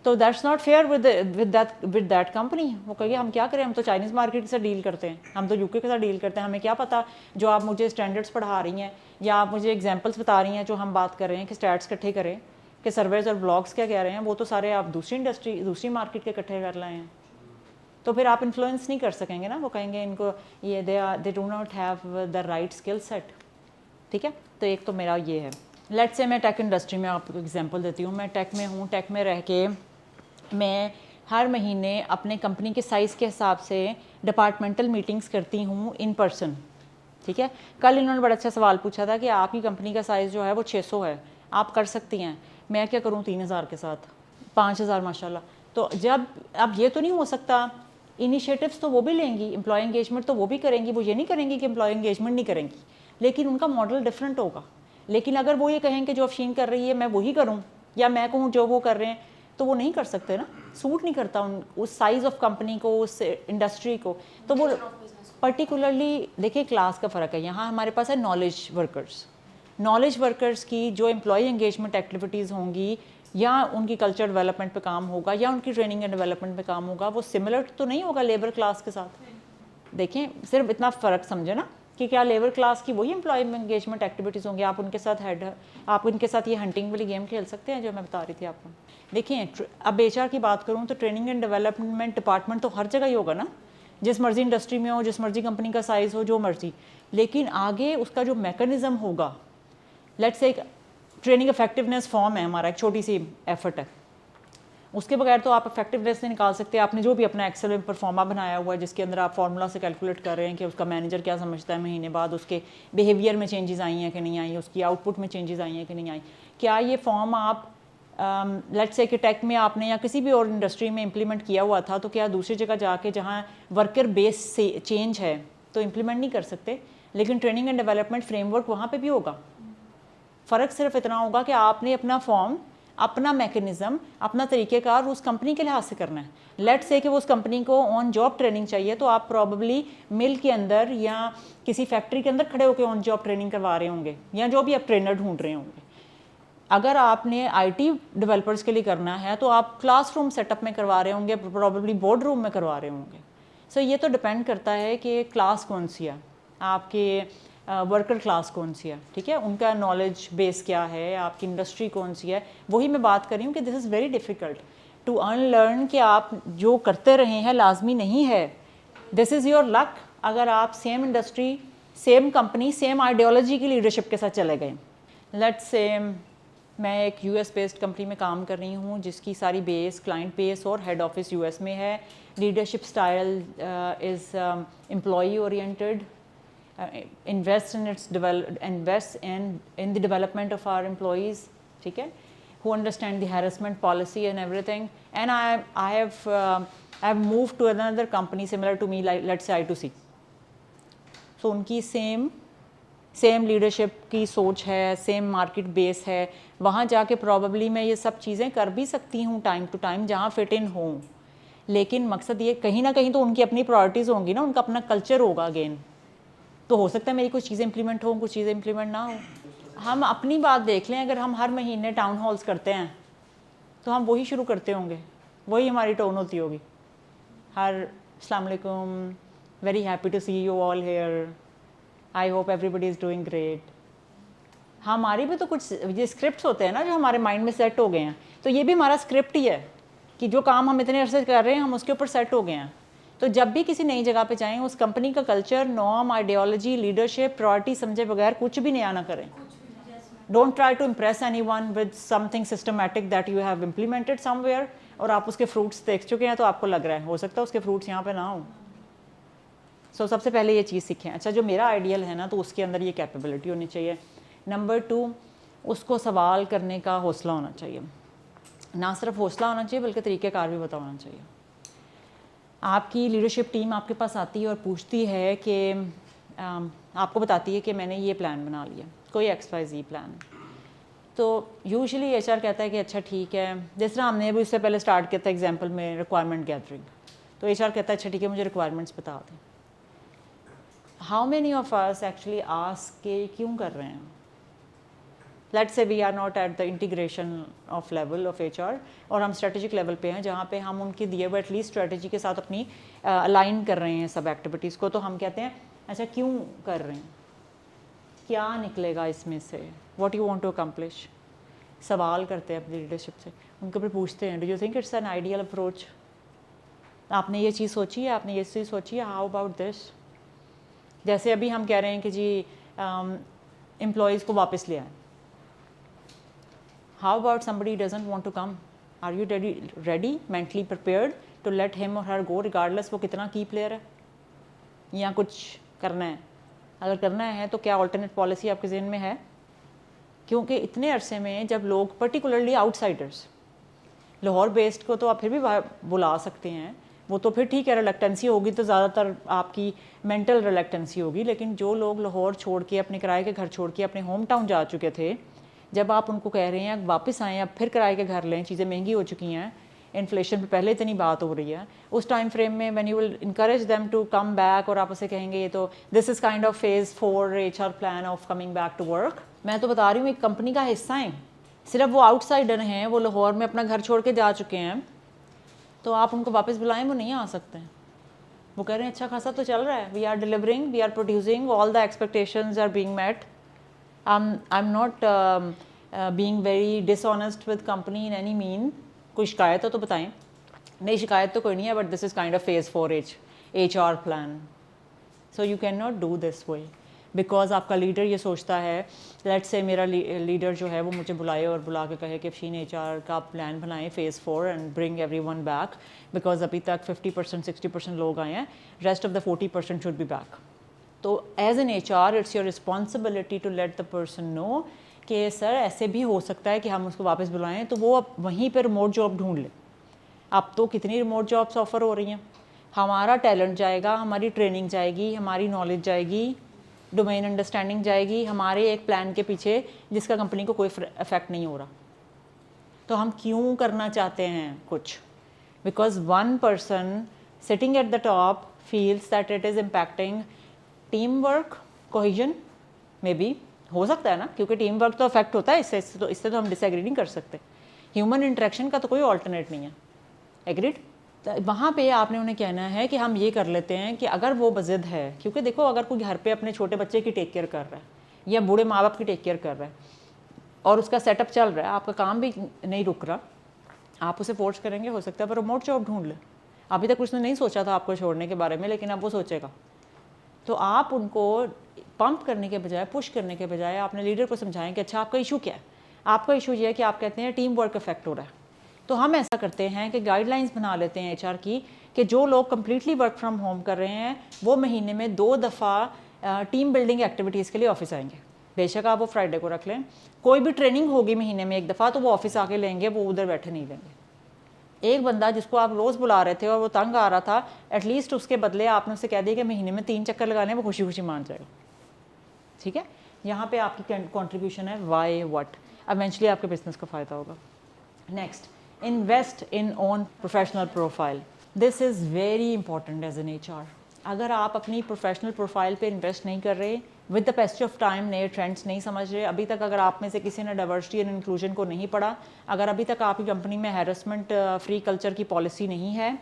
A: तो that's not fair with that company. वो कहेगी हम क्या करें, हम तो चाइनीज़ मार्केट से डील करते हैं, हम तो UK के साथ डील करते हैं, हमें क्या पता जो आप मुझे स्टैंडर्ड्स पढ़ा रही हैं या आप मुझे एग्जाम्पल्स बता रही हैं, जो हम बात कर रहे हैं कि स्टैट्स इकट्ठे करें, कि सर्वेज और ब्लॉग्स क्या कह रहे हैं, वो तो सारे आप दूसरी इंडस्ट्री, दूसरी मार्केट के इकट्ठे कर लाए हैं। तो फिर आप इन्फ्लुएंस नहीं कर सकेंगे ना। वो कहेंगे इनको ये they do not have the right skill set, ठीक है। तो एक तो मेरा ये है। लेट्स से मैं टेक इंडस्ट्री में आपको एग्जांपल देती हूँ। मैं टेक में हूँ, टेक में रह के मैं हर महीने अपने कंपनी के साइज़ के हिसाब से डिपार्टमेंटल मीटिंग्स करती हूँ इन पर्सन, ठीक है। कल इन्होंने बड़ा अच्छा सवाल पूछा था कि आपकी कंपनी का साइज़ जो है वो 600 है, आप कर सकती हैं। मैं क्या करूँ 3000 के साथ? 5,000 माशाल्लाह। तो जब अब ये तो नहीं हो सकता, इनिशिएटिव्स तो वो भी लेंगी, एम्प्लॉय एंगेजमेंट तो वो भी करेंगी, वो ये नहीं करेंगी कि एम्प्लॉय एंगेजमेंट नहीं करेंगी, लेकिन उनका मॉडल डिफरेंट होगा। लेकिन अगर वो ये कहें कि जो अफशीन कर रही है मैं वही करूँ, या मैं कहूँ जो वो कर रहे हैं, तो वो नहीं कर सकते ना, सूट नहीं करता उस साइज़ ऑफ कंपनी को, उस इंडस्ट्री को। तो वो पर्टिकुलरली देखिए क्लास का फ़र्क है। यहाँ हमारे पास है नॉलेज वर्कर्स की जो एम्प्लॉय एंगेजमेंट एक्टिविटीज़ होंगी, या उनकी कल्चर डेवलपमेंट पे काम होगा, या उनकी ट्रेनिंग एंड डेवलपमेंट पे काम होगा, वो सिमिलर तो नहीं होगा लेबर क्लास के साथ। देखें सिर्फ इतना फ़र्क समझे ना कि क्या लेबर क्लास की वही एम्प्लॉय एंगेजमेंट एक्टिविटीज़ होंगी, आप उनके साथ आप उनके साथ ये हंटिंग वाली गेम खेल सकते हैं जो मैं बता रही थी आपको। देखिए अब HR की बात करूँ तो ट्रेनिंग एंड डेवलपमेंट डिपार्टमेंट तो हर जगह ही होगा ना, जिस मर्जी इंडस्ट्री में हो, जिस मर्जी कंपनी का साइज़ हो, जो मर्जी, लेकिन आगे उसका जो मैकेनिज़्म होगा, लेट्स से एक ट्रेनिंग इफेक्टिवनेस फॉर्म है हमारा, एक छोटी सी एफर्ट है, उसके बगैर तो आप इफेक्टिवनेस नहीं निकाल सकते। आपने जो भी अपना एक्सेल में परफॉर्मा बनाया हुआ है, जिसके अंदर आप फार्मूला से कैलकुलेट कर रहे हैं कि उसका मैनेजर क्या समझता है महीने बाद, उसके बिहेवियर में चेंजेस आई हैं कि नहीं आई, उसकी आउटपुट में चेंजेस आई हैं कि नहीं आई, क्या ये फॉर्म आप लेट्स से कि टेक में आपने या किसी भी और इंडस्ट्री में इम्प्लीमेंट किया हुआ था, तो क्या दूसरी जगह जाके जहाँ वर्कर बेस से चेंज है तो इम्प्लीमेंट नहीं कर सकते, लेकिन ट्रेनिंग एंड डेवलपमेंट फ्रेमवर्क वहाँ पर भी होगा। फ़र्क सिर्फ इतना होगा कि आपने अपना फॉर्म, अपना मैकेनिज़्म, अपना तरीक़ेकार उस कंपनी के लिहाज से करना है। लेट्स से कि वो उस कंपनी को ऑन जॉब ट्रेनिंग चाहिए, तो आप प्रॉबली मिल के अंदर या किसी फैक्ट्री के अंदर खड़े होकर ऑन जॉब ट्रेनिंग करवा रहे होंगे, या जो भी आप ट्रेनर ढूंढ रहे होंगे। अगर आपने IT डेवलपर्स के लिए करना है तो आप क्लासरूम सेटअप में करवा रहे होंगे, प्रॉबली बोर्ड रूम में करवा रहे होंगे। सो ये तो डिपेंड करता है कि क्लास कौन सी है, आपके वर्कर क्लास कौन सी है, ठीक है, उनका नॉलेज बेस क्या है, आपकी इंडस्ट्री कौन सी है। वही मैं बात कर रही हूँ कि this is very difficult to unlearn कि आप जो करते रहे हैं लाजमी नहीं है, दिस इज़ योर लक अगर आप same industry, same company, same ideology की लीडरशिप के साथ चले गए। लेट्स से मैं एक US बेस्ड कंपनी में काम कर रही हूँ जिसकी सारी बेस, क्लाइंट बेस और हेड ऑफिस US में है। Leadership style is employee oriented, invest in the development of our employees, ठीक है, who understand the harassment policy and everything. And I have moved to another company similar to me, like let's say I2C. So उनकी same leadership की सोच है, same market base है, वहाँ जाके probably मैं ये सब चीज़ें कर भी सकती हूँ टाइम टू टाइम जहाँ फिट इन हो, लेकिन मकसद ये कहीं ना कहीं तो उनकी अपनी प्रायोरिटीज़ होंगी ना, उनका अपना कल्चर होगा। अगेन तो हो सकता है मेरी कुछ चीज़ें इंप्लीमेंट हो, कुछ चीज़ें इंप्लीमेंट ना हो। हम अपनी बात देख लें, अगर हम हर महीने टाउन हॉल्स करते हैं तो हम वही शुरू करते होंगे, वही हमारी टोन होती होगी, हर अस्सलाम वालेकुम, very happy to see you all here, I hope everybody is doing great. हमारी भी तो कुछ ये स्क्रिप्ट्स होते हैं ना जो हमारे माइंड में सेट हो गए हैं, तो ये भी हमारा स्क्रिप्ट ही है कि जो काम हम इतने अरसे कर रहे हैं हम उसके ऊपर सेट हो गए हैं। तो जब भी किसी नई जगह पे जाएं, उस कंपनी का culture, norm, ideology, leadership, priority समझे बगैर कुछ भी नया ना करें। Don't try to impress anyone with something systematic that you have implemented somewhere और आप उसके फ्रूट्स देख चुके हैं, तो आपको लग रहा है हो सकता है उसके फ्रूट्स यहाँ पे ना हो। सो सबसे पहले ये चीज़ सीखें। अच्छा, जो मेरा आइडियल है ना, तो उसके अंदर ये कैपेबिलिटी होनी चाहिए। नंबर 2, उसको सवाल करने का हौसला होना चाहिए। ना सिर्फ हौसला होना चाहिए बल्कि तरीक़ेकार भी पता होना चाहिए। आपकी लीडरशिप टीम आपके पास आती है और पूछती है कि आपको बताती है कि मैंने ये प्लान बना लिया, कोई XYZ प्लान, तो यूजुअली HR कहता है कि अच्छा ठीक है। जिस तरह हमने अभी उससे पहले स्टार्ट किया था एग्जांपल में रिक्वायरमेंट गैदरिंग, तो HR कहता है अच्छा ठीक है मुझे रिक्वायरमेंट्स बता दें। How many of us actually ask के क्यों कर रहे हैं? Let's say we are not at the integration of level of HR और हम स्ट्रेटेजिक लेवल पे हैं जहाँ पे हम उनकी दिए हुए एटलीस्ट स्ट्रेटेजी के साथ अपनी अलाइन कर रहे हैं सब एक्टिविटीज़ को, तो हम कहते हैं अच्छा क्यों कर रहे हैं, क्या निकलेगा इसमें से, what you want to accomplish. सवाल करते हैं अपनी लीडरशिप से, उनके ऊपर पूछते हैं do you think it's an ideal approach, आपने ये चीज़ सोची है, आपने ये चीज़ सोची है, हाउ अबाउट दिस। जैसे अभी हम कह रहे हैं कि जी एम्प्लॉयज़ को वापस ले आए, how about somebody doesn't want to come, are you ready mentally prepared to let him or her go regardless वो कितना की प्लेयर है या कुछ करना है। अगर करना है तो क्या अल्टरनेट पॉलिसी आपके ज़हन में है? क्योंकि इतने अरसे में जब लोग पर्टिकुलरली आउटसाइडर्स, लाहौर बेस्ड को तो आप फिर भी बुला सकते हैं, वो तो फिर ठीक है, रिलेक्टेंसी होगी तो ज़्यादातर आपकी मेंटल रिलेक्टेंसी होगी। लेकिन जो लोग लाहौर छोड़ के, अपने किराए के घर छोड़ के अपने होम टाउन जा चुके थे, जब आप उनको कह रहे हैं वापस आएँ, अब फिर किराए के घर लें, चीज़ें महंगी हो चुकी हैं, इन्फ्लेशन पे पहले इतनी बात हो रही है, उस टाइम फ्रेम में when you will encourage them to come back, और आप उसे कहेंगे ये तो this is kind of phase 4 HR plan of coming back to work. मैं तो बता रही हूँ एक कंपनी का हिस्सा हैं, सिर्फ वो आउटसाइडर हैं, वो लाहौर में अपना घर छोड़ के जा चुके हैं, तो आप उनको वापस बुलाएं, वो नहीं आ सकते हैं। वो कह रहे हैं अच्छा खासा तो चल रहा है, we are delivering, we are producing, all the expectations are being met, I am not being very dishonest with company in any mean. कोई शिकायत हो तो बताएं। नहीं, शिकायत तो कोई नहीं है, but this is kind of phase 4 HR plan, so you can not do this way, because आपका लीडर ये सोचता है, लेट्स से मेरा लीडर जो है वो मुझे बुलाए और बुला के कहे कि शीन HR का प्लान बनाएं phase 4 and bring everyone back, because अभी तक 50% 60% लोग आए हैं, rest of the 40% should be back. तो as an HR it's your responsibility to let the person know कि सर ऐसे भी हो सकता है कि हम उसको वापस बुलाएं, तो वो अब वहीं पर रिमोट जॉब ढूंढ ले। अब तो कितनी रिमोट जॉब्स ऑफ़र हो रही हैं, हमारा टैलेंट जाएगा, हमारी ट्रेनिंग जाएगी, हमारी नॉलेज जाएगी, डोमेन अंडरस्टैंडिंग जाएगी, हमारे एक प्लान के पीछे जिसका कंपनी को कोई इफेक्ट नहीं हो रहा। तो हम क्यों करना चाहते हैं कुछ? Because one person sitting at the top feels that it is impacting team work, cohesion, may be हो सकता है ना, क्योंकि टीम वर्क तो अफेक्ट होता है, इससे तो हम डिसएग्री नहीं कर सकते। ह्यूमन इंटरेक्शन का तो कोई ऑल्टरनेट नहीं है, एग्रीड। वहाँ पे आपने उन्हें कहना है कि हम ये कर लेते हैं कि अगर वो बज़िद है, क्योंकि देखो अगर कोई घर पे अपने छोटे बच्चे की टेक केयर कर रहा है या बूढ़े माँ बाप की टेक केयर कर रहा है और उसका सेटअप चल रहा है, आपका काम भी नहीं रुक रहा, आप उसे फोर्स करेंगे, हो सकता है पर रिमोट जॉब ढूंढ ले। अभी तक उसने नहीं सोचा था आपको छोड़ने के बारे में, लेकिन अब वो सोचेगा। तो आप उनको पंप करने के बजाय, पुश करने के बजाय आपने लीडर को समझाएं कि अच्छा आपका इशू क्या है। आपका इशू ये है कि आप कहते हैं टीम वर्क इफेक्ट हो रहा है। तो हम ऐसा करते हैं कि गाइडलाइंस बना लेते हैं HR की कि जो लोग कम्प्लीटली वर्क फ्रॉम होम कर रहे हैं वो महीने में 2 दफ़ा टीम बिल्डिंग एक्टिविटीज़ के लिए ऑफिस आएंगे। बेशक आप वो फ्राइडे को रख लें, कोई भी ट्रेनिंग होगी महीने में 1 दफ़ा तो वो ऑफिस आके लेंगे, वो उधर बैठे नहीं लेंगे। एक बंदा जिसको आप रोज़ बुला रहे थे और वो तंग आ रहा था, एटलीस्ट उसके बदले आपने उसे कह दिया कि महीने में 3 चक्कर लगाने, वो खुशी खुशी मान जाएगा। ठीक है, यहाँ पे आपकी कंट्रीब्यूशन है वाई व्हाट, इवेंचुअली आपके बिजनेस को फ़ायदा होगा। Next, invest in own professional profile. This is very important as an HR। अगर आप अपनी प्रोफेशनल प्रोफाइल पे इन्वेस्ट नहीं कर रहे, with the passage of time नए ट्रेंड्स नहीं समझ रहे, अभी तक अगर आप में से किसी ने डाइवर्सिटी एंड इंक्लूजन को नहीं पढ़ा, अगर अभी तक आपकी कंपनी में हैरेसमेंट फ्री कल्चर की पॉलिसी नहीं है,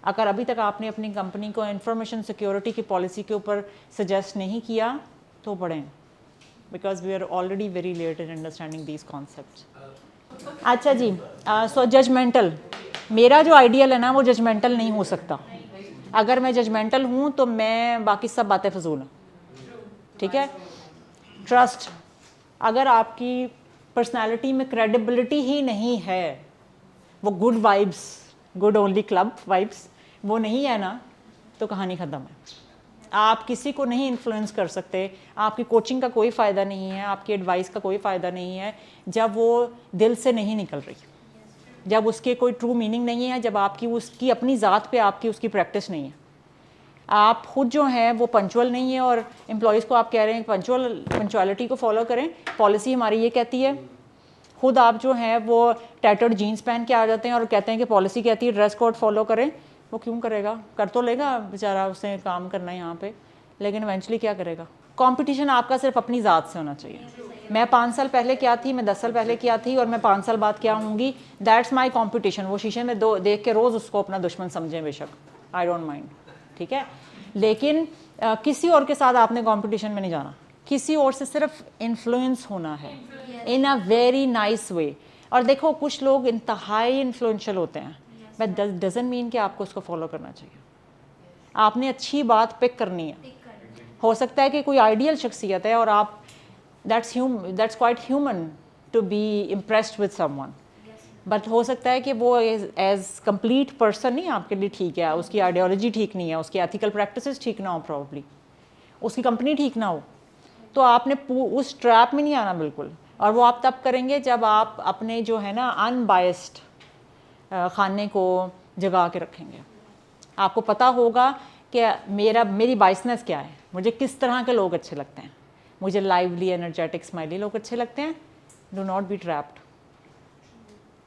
A: अगर अभी तक आपने अपनी कंपनी को इंफॉर्मेशन सिक्योरिटी की पॉलिसी के ऊपर सजेस्ट नहीं किया, तो पढ़ें, because we are already very late in understanding these concepts. अच्छा जी, सो जजमेंटल, मेरा जो आइडियल है ना वो जजमेंटल नहीं हो सकता। अगर मैं जजमेंटल हूँ तो मैं बाकी सब बातें फजूल हैं। ठीक है, ट्रस्ट, अगर आपकी पर्सनालिटी में क्रेडिबिलिटी ही नहीं है, वो good vibes, good only club vibes वो नहीं है ना, तो कहानी ख़त्म है। आप किसी को नहीं इन्फ्लुएंस कर सकते, आपकी कोचिंग का कोई फ़ायदा नहीं है, आपकी एडवाइस का कोई फ़ायदा नहीं है जब वो दिल से नहीं निकल रही, जब उसके कोई ट्रू मीनिंग नहीं है, जब आपकी उसकी अपनी ज़ात पे आपकी उसकी प्रैक्टिस नहीं है। आप खुद जो हैं वो पंचुअल नहीं है और एम्प्लॉयज़ को आप कह रहे हैं पंचुअलिटी को फॉलो करें, पॉलिसी हमारी ये कहती है। खुद आप जो हैं वो टैटर्ड जीन्स पहन के आ जाते हैं और कहते हैं कि पॉलिसी कहती है ड्रेस कोड फॉलो करें। वो क्यों करेगा? कर तो लेगा बेचारा, उसने काम करना है यहाँ पे, लेकिन इवेंचुअली क्या करेगा? कंपटीशन आपका सिर्फ अपनी ज़ात से होना चाहिए। मैं 5 साल पहले क्या थी, मैं 10 साल पहले क्या थी और मैं 5 साल बाद क्या होंगी, दैट्स माई कॉम्पिटिशन। वो शीशे में देख के रोज़ उसको अपना दुश्मन समझें, बेशक, आई डोंट माइंड, ठीक है। लेकिन किसी और के साथ आपने कंपटीशन में नहीं जाना, किसी और से सिर्फ इन्फ्लुएंस होना है इन अ वेरी नाइस वे। और देखो कुछ लोग इंतहाई इन्फ्लुएंशियल होते हैं, बट डजंट मीन कि आपको उसको फॉलो करना चाहिए। आपने अच्छी बात पिक करनी है। हो सकता है कि कोई आइडियल शख्सियत है और आप that's quite human to be impressed with someone, but हो सकता है कि वो एज कंप्लीट पर्सन नहीं आपके लिए ठीक है, उसकी आइडियोलॉजी ठीक नहीं है, उसकी एथिकल प्रैक्टिसेस ठीक ना हो, प्रॉब्ली उसकी कंपनी ठीक ना हो, तो आपने उस ट्रैप में नहीं आना बिल्कुल। और वो आप तब करेंगे जब आप अपने जो है ना अनबायस्ड खाने को जगा के रखेंगे। आपको पता होगा कि मेरी बाइसनेस क्या है, मुझे किस तरह के लोग अच्छे लगते हैं। मुझे लाइवली, एनर्जेटिक, स्माइली लोग अच्छे लगते हैं। डू नॉट बी ट्रैप्ड,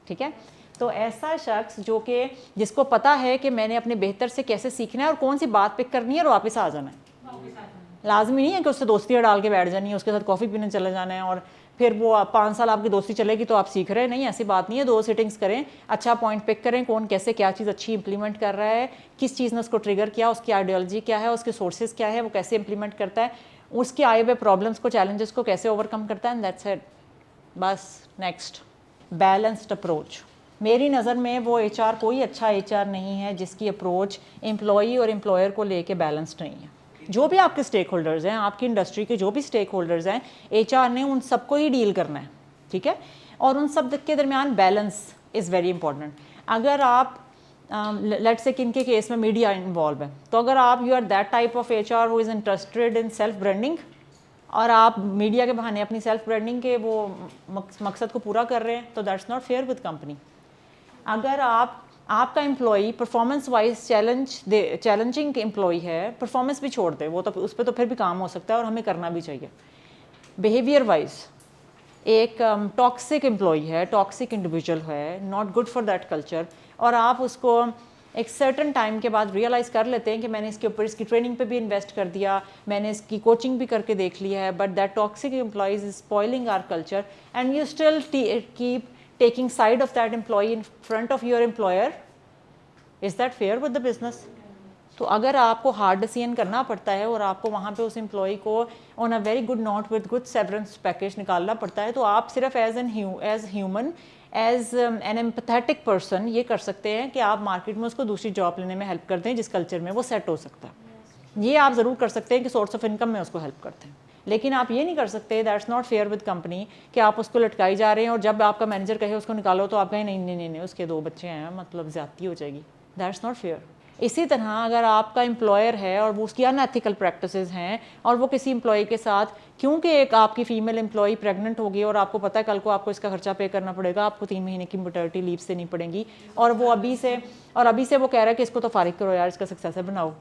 A: ठीक है। तो ऐसा शख्स जो कि जिसको पता है कि मैंने अपने बेहतर से कैसे सीखना है और कौन सी बात पिक करनी है और वापस आ जाना है। लाजमी नहीं है कि उससे दोस्तियाँ डाल के बैठ जानी है, उसके साथ कॉफ़ी पीने चले जाना है और फिर वो 5 साल आपकी दोस्ती चलेगी तो आप सीख रहे हैं। नहीं, ऐसी बात नहीं है। 2 सिटिंग्स करें, अच्छा पॉइंट पिक करें, कौन कैसे क्या चीज़ अच्छी इंप्लीमेंट कर रहा है, किस चीज़ ने उसको ट्रिगर किया, उसकी आइडियोलॉजी क्या है, उसके सोर्सेज क्या है, वो कैसे इंप्लीमेंट करता है, उसके आए हुए प्रॉब्लम्स को, चैलेंजेस को कैसे ओवरकम करता है, एंड दैट्स इट। बस। Next, balanced approach. मेरी नज़र में वो एचआर, कोई अच्छा एचआर नहीं है जिसकी अप्रोच एम्प्लॉई और एम्प्लॉयर को लेके बैलेंस्ड नहीं है। जो भी आपके स्टेक होल्डर्स हैं, आपकी इंडस्ट्री के जो भी स्टेक होल्डर्स हैं, एचआर ने उन सबको ही डील करना है, ठीक है। और उन सब के दरमियान बैलेंस इज़ वेरी इंपॉर्टेंट। अगर आप लेट्स से किन के केस में मीडिया इन्वॉल्व है, तो अगर आप you are that type of HR who is interested in self branding और आप मीडिया के बहाने अपनी सेल्फ ब्रांडिंग के वो मकसद को पूरा कर रहे हैं, तो that's not fair with company. अगर आपका employee performance wise challenging employee है, परफॉर्मेंस भी छोड़ दे, वो तो उस पर तो फिर भी काम हो सकता है और हमें करना भी चाहिए। बिहेवियर वाइज एक टॉक्सिक एम्प्लॉई है, टॉक्सिक इंडिविजुअल है, not good for that culture, और आप उसको एक सर्टन टाइम के बाद रियलाइज़ कर लेते हैं कि मैंने इसके ऊपर इसकी ट्रेनिंग पे भी इन्वेस्ट कर दिया, मैंने इसकी कोचिंग भी करके देख लिया है, but that toxic employees is spoiling our culture and you still keep taking side of that employee in front of your employer, is that fair with the business? तो अगर आपको हार्ड डिसीजन करना पड़ता है और आपको वहाँ पे उस एम्प्लॉई को on a very good note with good severance package निकालना पड़ता है, तो आप सिर्फ as human, as an empathetic person ये कर सकते हैं कि आप मार्केट में उसको दूसरी जॉब लेने में हेल्प करते हैं जिस कल्चर में वो सेट हो सकता है। ये आप ज़रूर कर सकते हैं कि सोर्स ऑफ इनकम में उसको हेल्प करते हैं, लेकिन आप ये नहीं कर सकते, that's not fair with company, कि आप उसको लटकाई जा रहे हैं और जब आपका मैनेजर कहे उसको निकालो तो आप कहें नहीं नहीं नहीं नहीं उसके 2 बच्चे हैं, मतलब ज़्यादती हो जाएगी। That's not fair. इसी तरह अगर आपका एम्प्लॉयर है और वो उसकी अनएथिकल प्रैक्टिसेस हैं और वो किसी एम्प्लॉई के साथ, क्योंकि एक आपकी फीमेल एम्प्लॉई प्रेग्नेंट होगी और आपको पता है कल को आपको इसका खर्चा पे करना पड़ेगा, आपको 3 महीने की मैटरनिटी लीव से नहीं पड़ेगी, और वो अभी से वो कह रहा है कि इसको तो फारिग करो यार, इसका सक्सेसर बनाओ,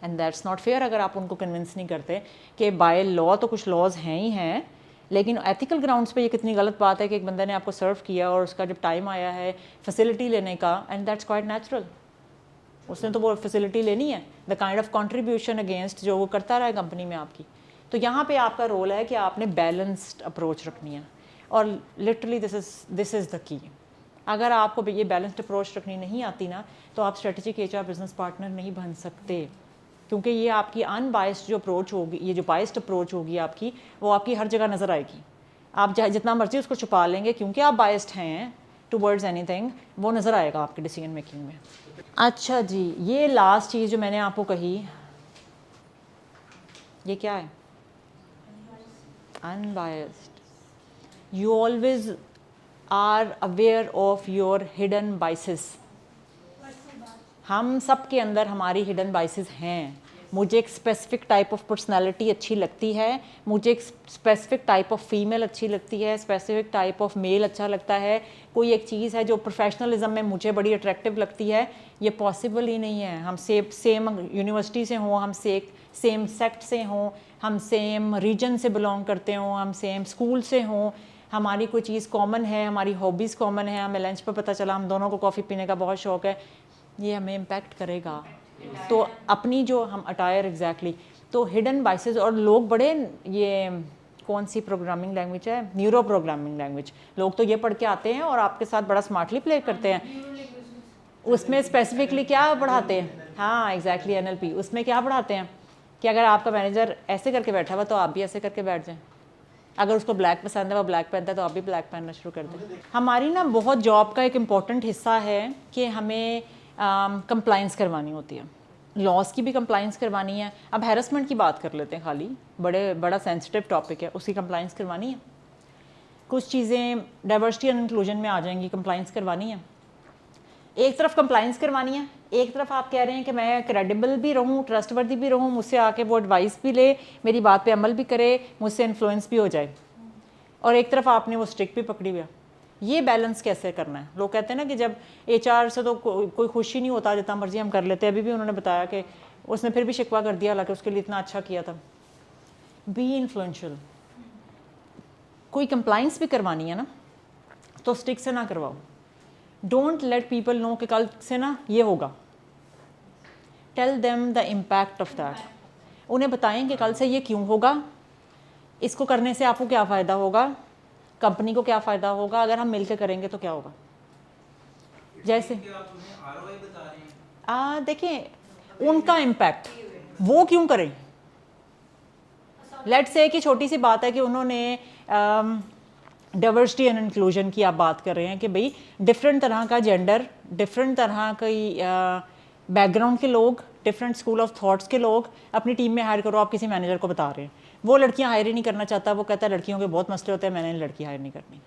A: एंड दैट्स नॉट फेयर। अगर आप उनको कन्विंस नहीं करते कि बाय लॉ तो कुछ लॉज हैं ही हैं, लेकिन एथिकल ग्राउंड्स पे ये कितनी गलत बात है कि एक बंदे ने आपको सर्व किया और उसका जब टाइम आया है फैसिलिटी लेने का, एंड दैट्स क्वाइट नेचुरल, उसने तो वो फैसिलिटी लेनी है, the kind of contribution against जो वो करता रहा है कंपनी में आपकी। तो यहाँ पे आपका रोल है कि आपने बैलेंस्ड अप्रोच रखनी है, और लिटरली दिस इज़ द की। अगर आपको ये बैलेंस्ड अप्रोच रखनी नहीं आती ना, तो आप स्ट्रेटेजिक एचआर बिजनेस पार्टनर नहीं बन सकते, क्योंकि ये आपकी अनबाइस्ड जो अप्रोच होगी, ये जो बाइस्ड अप्रोच होगी आपकी, वो आपकी हर जगह नज़र आएगी। आप जितना मर्जी उसको छुपा लेंगे, क्योंकि आप बाइस्ड हैं टुवर्ड्स एनीथिंग, वो नज़र आएगा आपके डिसीजन मेकिंग में। अच्छा जी, ये लास्ट चीज़ जो मैंने आपको कही, ये क्या है? Unbiased. You always are aware of your hidden biases. हम सब के अंदर हमारी हिडन बाइसेस हैं। मुझे एक स्पेसिफिक टाइप ऑफ पर्सनालिटी अच्छी लगती है, मुझे एक स्पेसिफिक टाइप ऑफ फीमेल अच्छी लगती है, स्पेसिफिक टाइप ऑफ मेल अच्छा लगता है। कोई एक चीज़ है जो प्रोफेशनलिज्म में मुझे बड़ी अट्रैक्टिव लगती है, ये पॉसिबल ही नहीं है। हम सेम यूनिवर्सिटी से हों, हम सेम सेक्ट से हों, हम सेम रीजन से बिलोंग करते हों, हम सेम स्कूल से हों, हमारी कोई चीज़ कॉमन है, हमारी हॉबीज़ कॉमन है, हमें लंच पर पता चला हम दोनों को कॉफ़ी पीने का बहुत शौक़ है, ये हमें इम्पैक्ट करेगा। तो अपनी जो हम अटायर एग्जैक्टली, तो हिडन बाइसेस, और लोग बड़े, ये कौन सी प्रोग्रामिंग लैंग्वेज है, न्यूरो प्रोग्रामिंग लैंग्वेज, लोग तो ये पढ़ के आते हैं और आपके साथ बड़ा स्मार्टली प्ले करते हैं। उसमें स्पेसिफिकली क्या पढ़ाते हैं? हाँ एग्जैक्टली, NLP। उसमें क्या पढ़ाते हैं कि अगर आपका मैनेजर ऐसे करके बैठा हुआ तो आप भी ऐसे करके बैठ जाएं, अगर उसको ब्लैक पसंद है, वो ब्लैक पहनता है, तो आप भी ब्लैक पहनना शुरू कर दें। हमारी ना बहुत जॉब का एक इम्पॉर्टेंट हिस्सा है कि हमें कंप्लाइंस करवानी होती है, लॉस की भी कंप्लाइंस करवानी है। अब हैरेसमेंट की बात कर लेते हैं, खाली बड़ा सेंसिटिव टॉपिक है, उसकी कंप्लाइंस करवानी है। कुछ चीज़ें डाइवर्सिटी एंड इंक्लूजन में आ जाएंगी, कंप्लाइंस करवानी है। एक तरफ कंप्लाइंस करवानी है, एक तरफ आप कह रहे हैं कि मैं क्रेडिबल भी रहूं, ट्रस्टवर्दी भी रहूं, मुझसे आके वो एडवाइस भी ले, मेरी बात पे अमल भी करे, मुझसे इन्फ्लुएंस भी हो जाए, और एक तरफ आपने वो स्टिक भी पकड़ी हुई है। ये बैलेंस कैसे करना है। लोग कहते हैं ना कि जब HR से तो कोई खुश ही नहीं होता, जितना मर्जी हम कर लेते हैं। अभी भी उन्होंने बताया कि उसने फिर भी शिकवा कर दिया, हालांकि उसके लिए इतना अच्छा किया था। B influential. कोई कंप्लाइंस भी करवानी है ना तो स्टिक से ना करवाओ। डोंट लेट पीपल नो कि कल से ना ये होगा। Tell them the impact of that. उन्हें बताएं कि कल से ये क्यों होगा, इसको करने से आपको क्या फ़ायदा होगा, कंपनी को क्या फ़ायदा होगा, अगर हम मिलकर करेंगे तो क्या होगा। जैसे देखिए उनका इम्पैक्ट, वो क्यों करें। लेट्स से कि छोटी सी बात है कि उन्होंने डाइवर्सिटी एंड इंक्लूजन की आप बात कर रहे हैं कि भाई डिफरेंट तरह का जेंडर, डिफरेंट तरह की बैकग्राउंड के लोग, डिफरेंट स्कूल ऑफ थॉट्स के लोग अपनी टीम में हायर करो। आप किसी मैनेजर को बता रहे हैं, वो लड़कियां हायर ही नहीं करना चाहता, वो कहता है लड़कियों के बहुत मसले होते हैं, मैंने लड़की हायर नहीं करनी।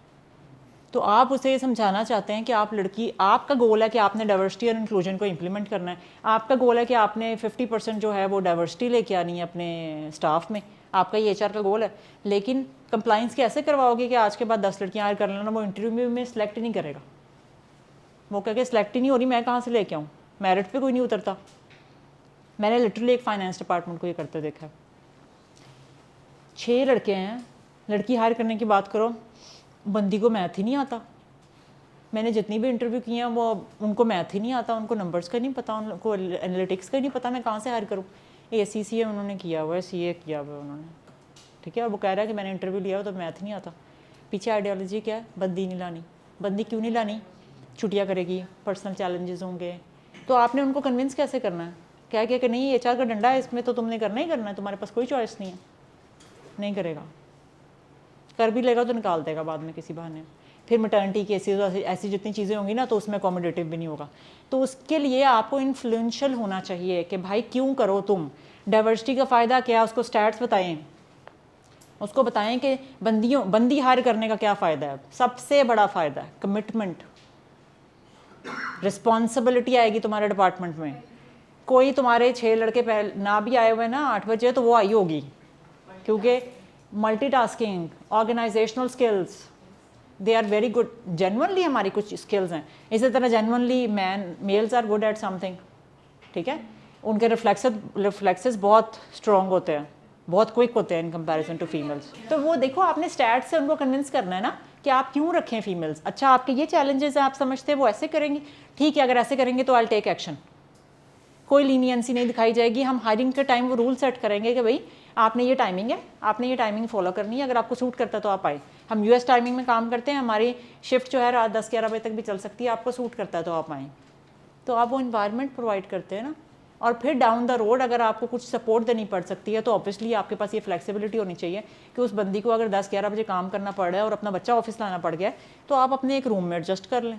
A: तो आप उसे ये समझाना चाहते हैं कि आपका गोल है कि आपने डाइवर्सिटी और इंक्लूजन को इम्प्लीमेंट करना है। आपका गोल है कि आपने 50% जो है वो डाइवर्सिटी लेके आनी है अपने स्टाफ में। आपका ये HR का गोल है। लेकिन कंप्लाइंस कैसे करवाओगे कि आज के बाद 10 लड़कियां हायर कर लेना, वो इंटरव्यू में सिलेक्ट ही नहीं करेगा। वो कह के सिलेक्ट ही नहीं हो रही, मैं कहाँ से लेके आऊँ, मेरिट पे कोई नहीं उतरता। मैंने लिटरली एक फाइनेंस डिपार्टमेंट को ये करते देखा। 6 लड़के हैं, लड़की हायर करने की बात करो, बंदी को मैथ ही नहीं आता। मैंने जितनी भी इंटरव्यू किए हैं वो उनको मैथ ही नहीं आता, उनको नंबर्स का नहीं पता, उनको एनालिटिक्स का नहीं पता, मैं कहाँ से हायर करूँ। ACCA उन्होंने किया हुआ है, CA किया हुआ है उन्होंने, ठीक है। और वो कह रहा है कि मैंने इंटरव्यू लिया हो तो मैथ नहीं आता। पीछे आइडियोलॉजी क्या है, बंदी नहीं लानी। बंदी क्यों नहीं लानी, छुट्टियाँ करेगी, पर्सनल चैलेंजेस होंगे। तो आपने उनको कन्विंस कैसे करना है, क्या कि नहीं HR का डंडा है इसमें, तो तुमने करना ही करना है, तुम्हारे पास कोई चॉइस नहीं है। नहीं करेगा, कर भी लेगा तो निकाल देगा बाद में किसी बहाने। फिर मैटरनिटी केसेस ऐसी जितनी चीज़ें होंगी ना तो उसमें अकोमोडेटिव भी नहीं होगा। तो उसके लिए आपको इन्फ्लुएंशियल होना चाहिए कि भाई क्यों करो तुम, डाइवर्सिटी का फ़ायदा क्या, उसको स्टैट्स बताएं, उसको बताएं कि बंदी हायर करने का क्या फ़ायदा है। सबसे बड़ा फ़ायदा है कमिटमेंट, रिस्पॉन्सिबिलिटी आएगी तुम्हारे डिपार्टमेंट में। कोई तुम्हारे 6 लड़के ना भी आए हुए ना 8 बजे तो वो आई होगी, क्योंकि multitasking, organisational skills, they are very good. Genuinely हमारी कुछ स्किल्स हैं, इसी तरह genuinely males are good at something, ठीक है। उनके रिफ्लेक्सेस बहुत स्ट्रॉन्ग होते हैं, बहुत क्विक होते हैं इन कंपैरिजन टू फीमेल्स। तो वो देखो आपने स्टैट्स से उनको कन्विंस करना है ना कि आप क्यों रखें फीमेल्स। अच्छा आपके ये चैलेंजेस हैं, आप समझते हैं वो ऐसे करेंगे, ठीक है, अगर ऐसे करेंगे तो आई टेक एक्शन। कोई लीनियंसी नहीं दिखाई जाएगी। हम हायरिंग के टाइम वो रूल सेट करेंगे कि भाई आपने ये टाइमिंग है, आपने ये टाइमिंग फॉलो करनी है, अगर आपको सूट करता है तो आप आए। हम US टाइमिंग में काम करते हैं, हमारी शिफ्ट जो है रात 10-11 बजे तक भी चल सकती है, आपको सूट करता है तो आप आएँ। तो आप वो इन्वायरमेंट प्रोवाइड करते हैं ना। और फिर डाउन द रोड अगर आपको कुछ सपोर्ट देनी पड़ सकती है तो ऑब्वियसली आपके पास ये फ्लेक्सिबिलिटी होनी चाहिए कि उस बंदी को अगर 10-11 बजे काम करना पड़ रहा है और अपना बच्चा ऑफिस लाना पड़ गया तो आप अपने एक रूम में एडजस्ट कर लें।